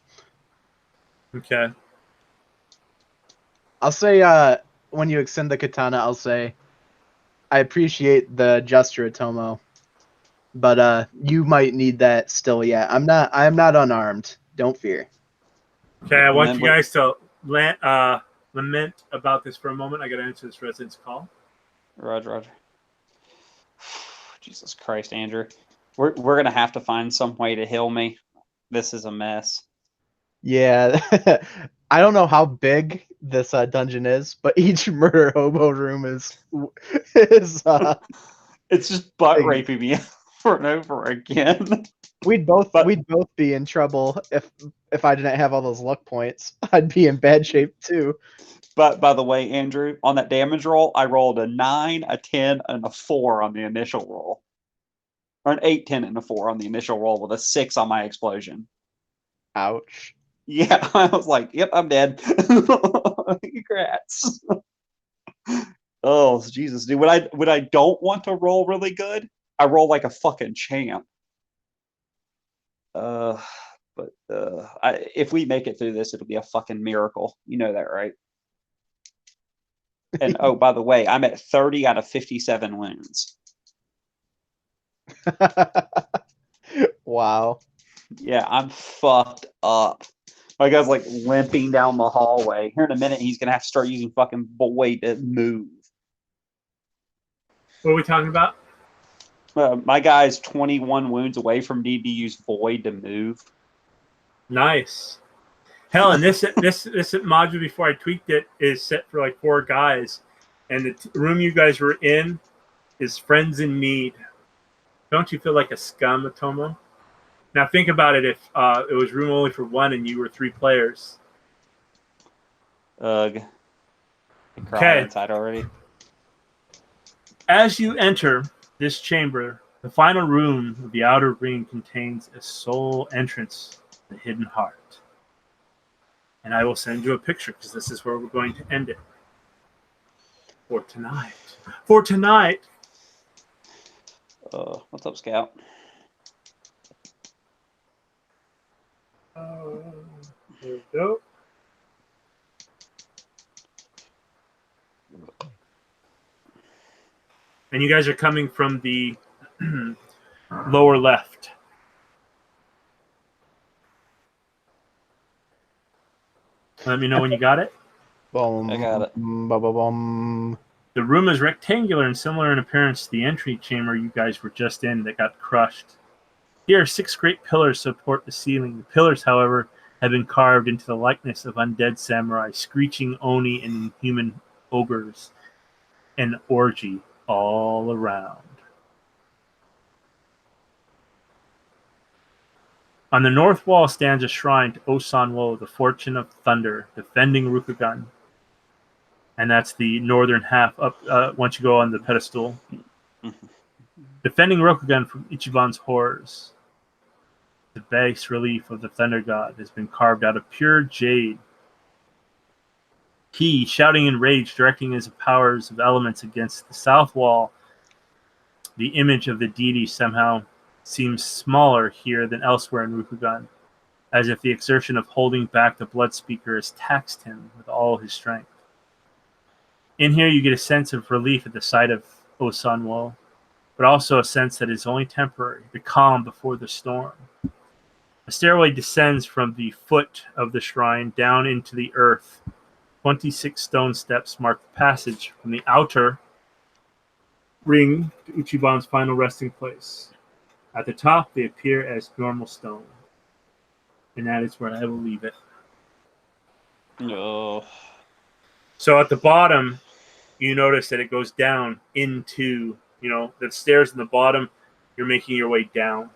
Okay. I'll say, when you extend the katana, I'll say, I appreciate the gesture, Tomo, but you might need that still. Yeah, I'm not unarmed. Don't fear. Okay, I want you guys to lament about this for a moment. I got to answer this resident's call. Roger. Jesus Christ, Andrew. We're going to have to find some way to heal me. This is a mess. Yeah. I don't know how big this dungeon is, but each murder hobo room is it's just butt raping me over and over again. We'd both be in trouble if I didn't have all those luck points. I'd be in bad shape too. But by the way, Andrew, on that damage roll, I rolled a 9, a 10, and a 4 on the initial roll. Or an 8, 10, and a 4 on the initial roll with a 6 on my explosion. Ouch. Yeah, I was like, yep, I'm dead. Congrats. Oh, Jesus, dude. When I don't want to roll really good, I roll like a fucking champ. If we make it through this, it'll be a fucking miracle. You know that, right? And oh, by the way, I'm at 30 out of 57 wounds. Wow. Yeah, I'm fucked up. My guy's like limping down the hallway. Here in a minute, he's gonna have to start using fucking Void to move. What are we talking about? My guy's 21 wounds away from need to use Void to move. Nice. Hell, and this module before I tweaked it is set for like 4 guys, and the room you guys were in is friends in need. Don't you feel like a scum, Atomo? Now think about it. If it was room only for 1 and you were 3 players. Ugh. Okay. Inside already. As you enter this chamber, the final room of the outer ring contains a sole entrance to the hidden heart. And I will send you a picture because this is where we're going to end it. For tonight. What's up, Scout? There we go. And you guys are coming from the lower left. Let me know when you got it. I got it. The room is rectangular and similar in appearance to the entry chamber you guys were just in that got crushed. Here, 6 great pillars support the ceiling. The pillars, however, have been carved into the likeness of undead samurai, screeching oni and human ogres, an orgy all around. On the north wall stands a shrine to Osanwo, the Fortune of Thunder, defending Rukugan. And that's the northern half up once you go on the pedestal. Defending Rokugan from Ichiban's horrors. The base relief of the Thunder God has been carved out of pure jade. He, shouting in rage, directing his powers of elements against the south wall. The image of the deity somehow seems smaller here than elsewhere in Rukugan, as if the exertion of holding back the blood speaker has taxed him with all his strength. In here, you get a sense of relief at the sight of Osanwo, but also a sense that it's only temporary, the calm before the storm. A stairway descends from the foot of the shrine down into the earth. 26 stone steps mark the passage from the outer ring to Uchiban's final resting place. At the top, they appear as normal stone. And that is where I will leave it. No. So at the bottom, you notice that it goes down into, the stairs in the bottom. You're making your way down.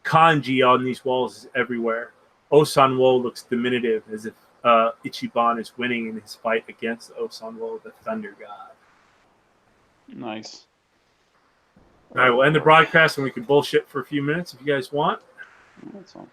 Kanji on these walls is everywhere. Osanwo looks diminutive, as if Ichiban is winning in his fight against Osanwo, the Thunder God. Nice. All right, we'll end the broadcast and we can bullshit for a few minutes if you guys want. That's all.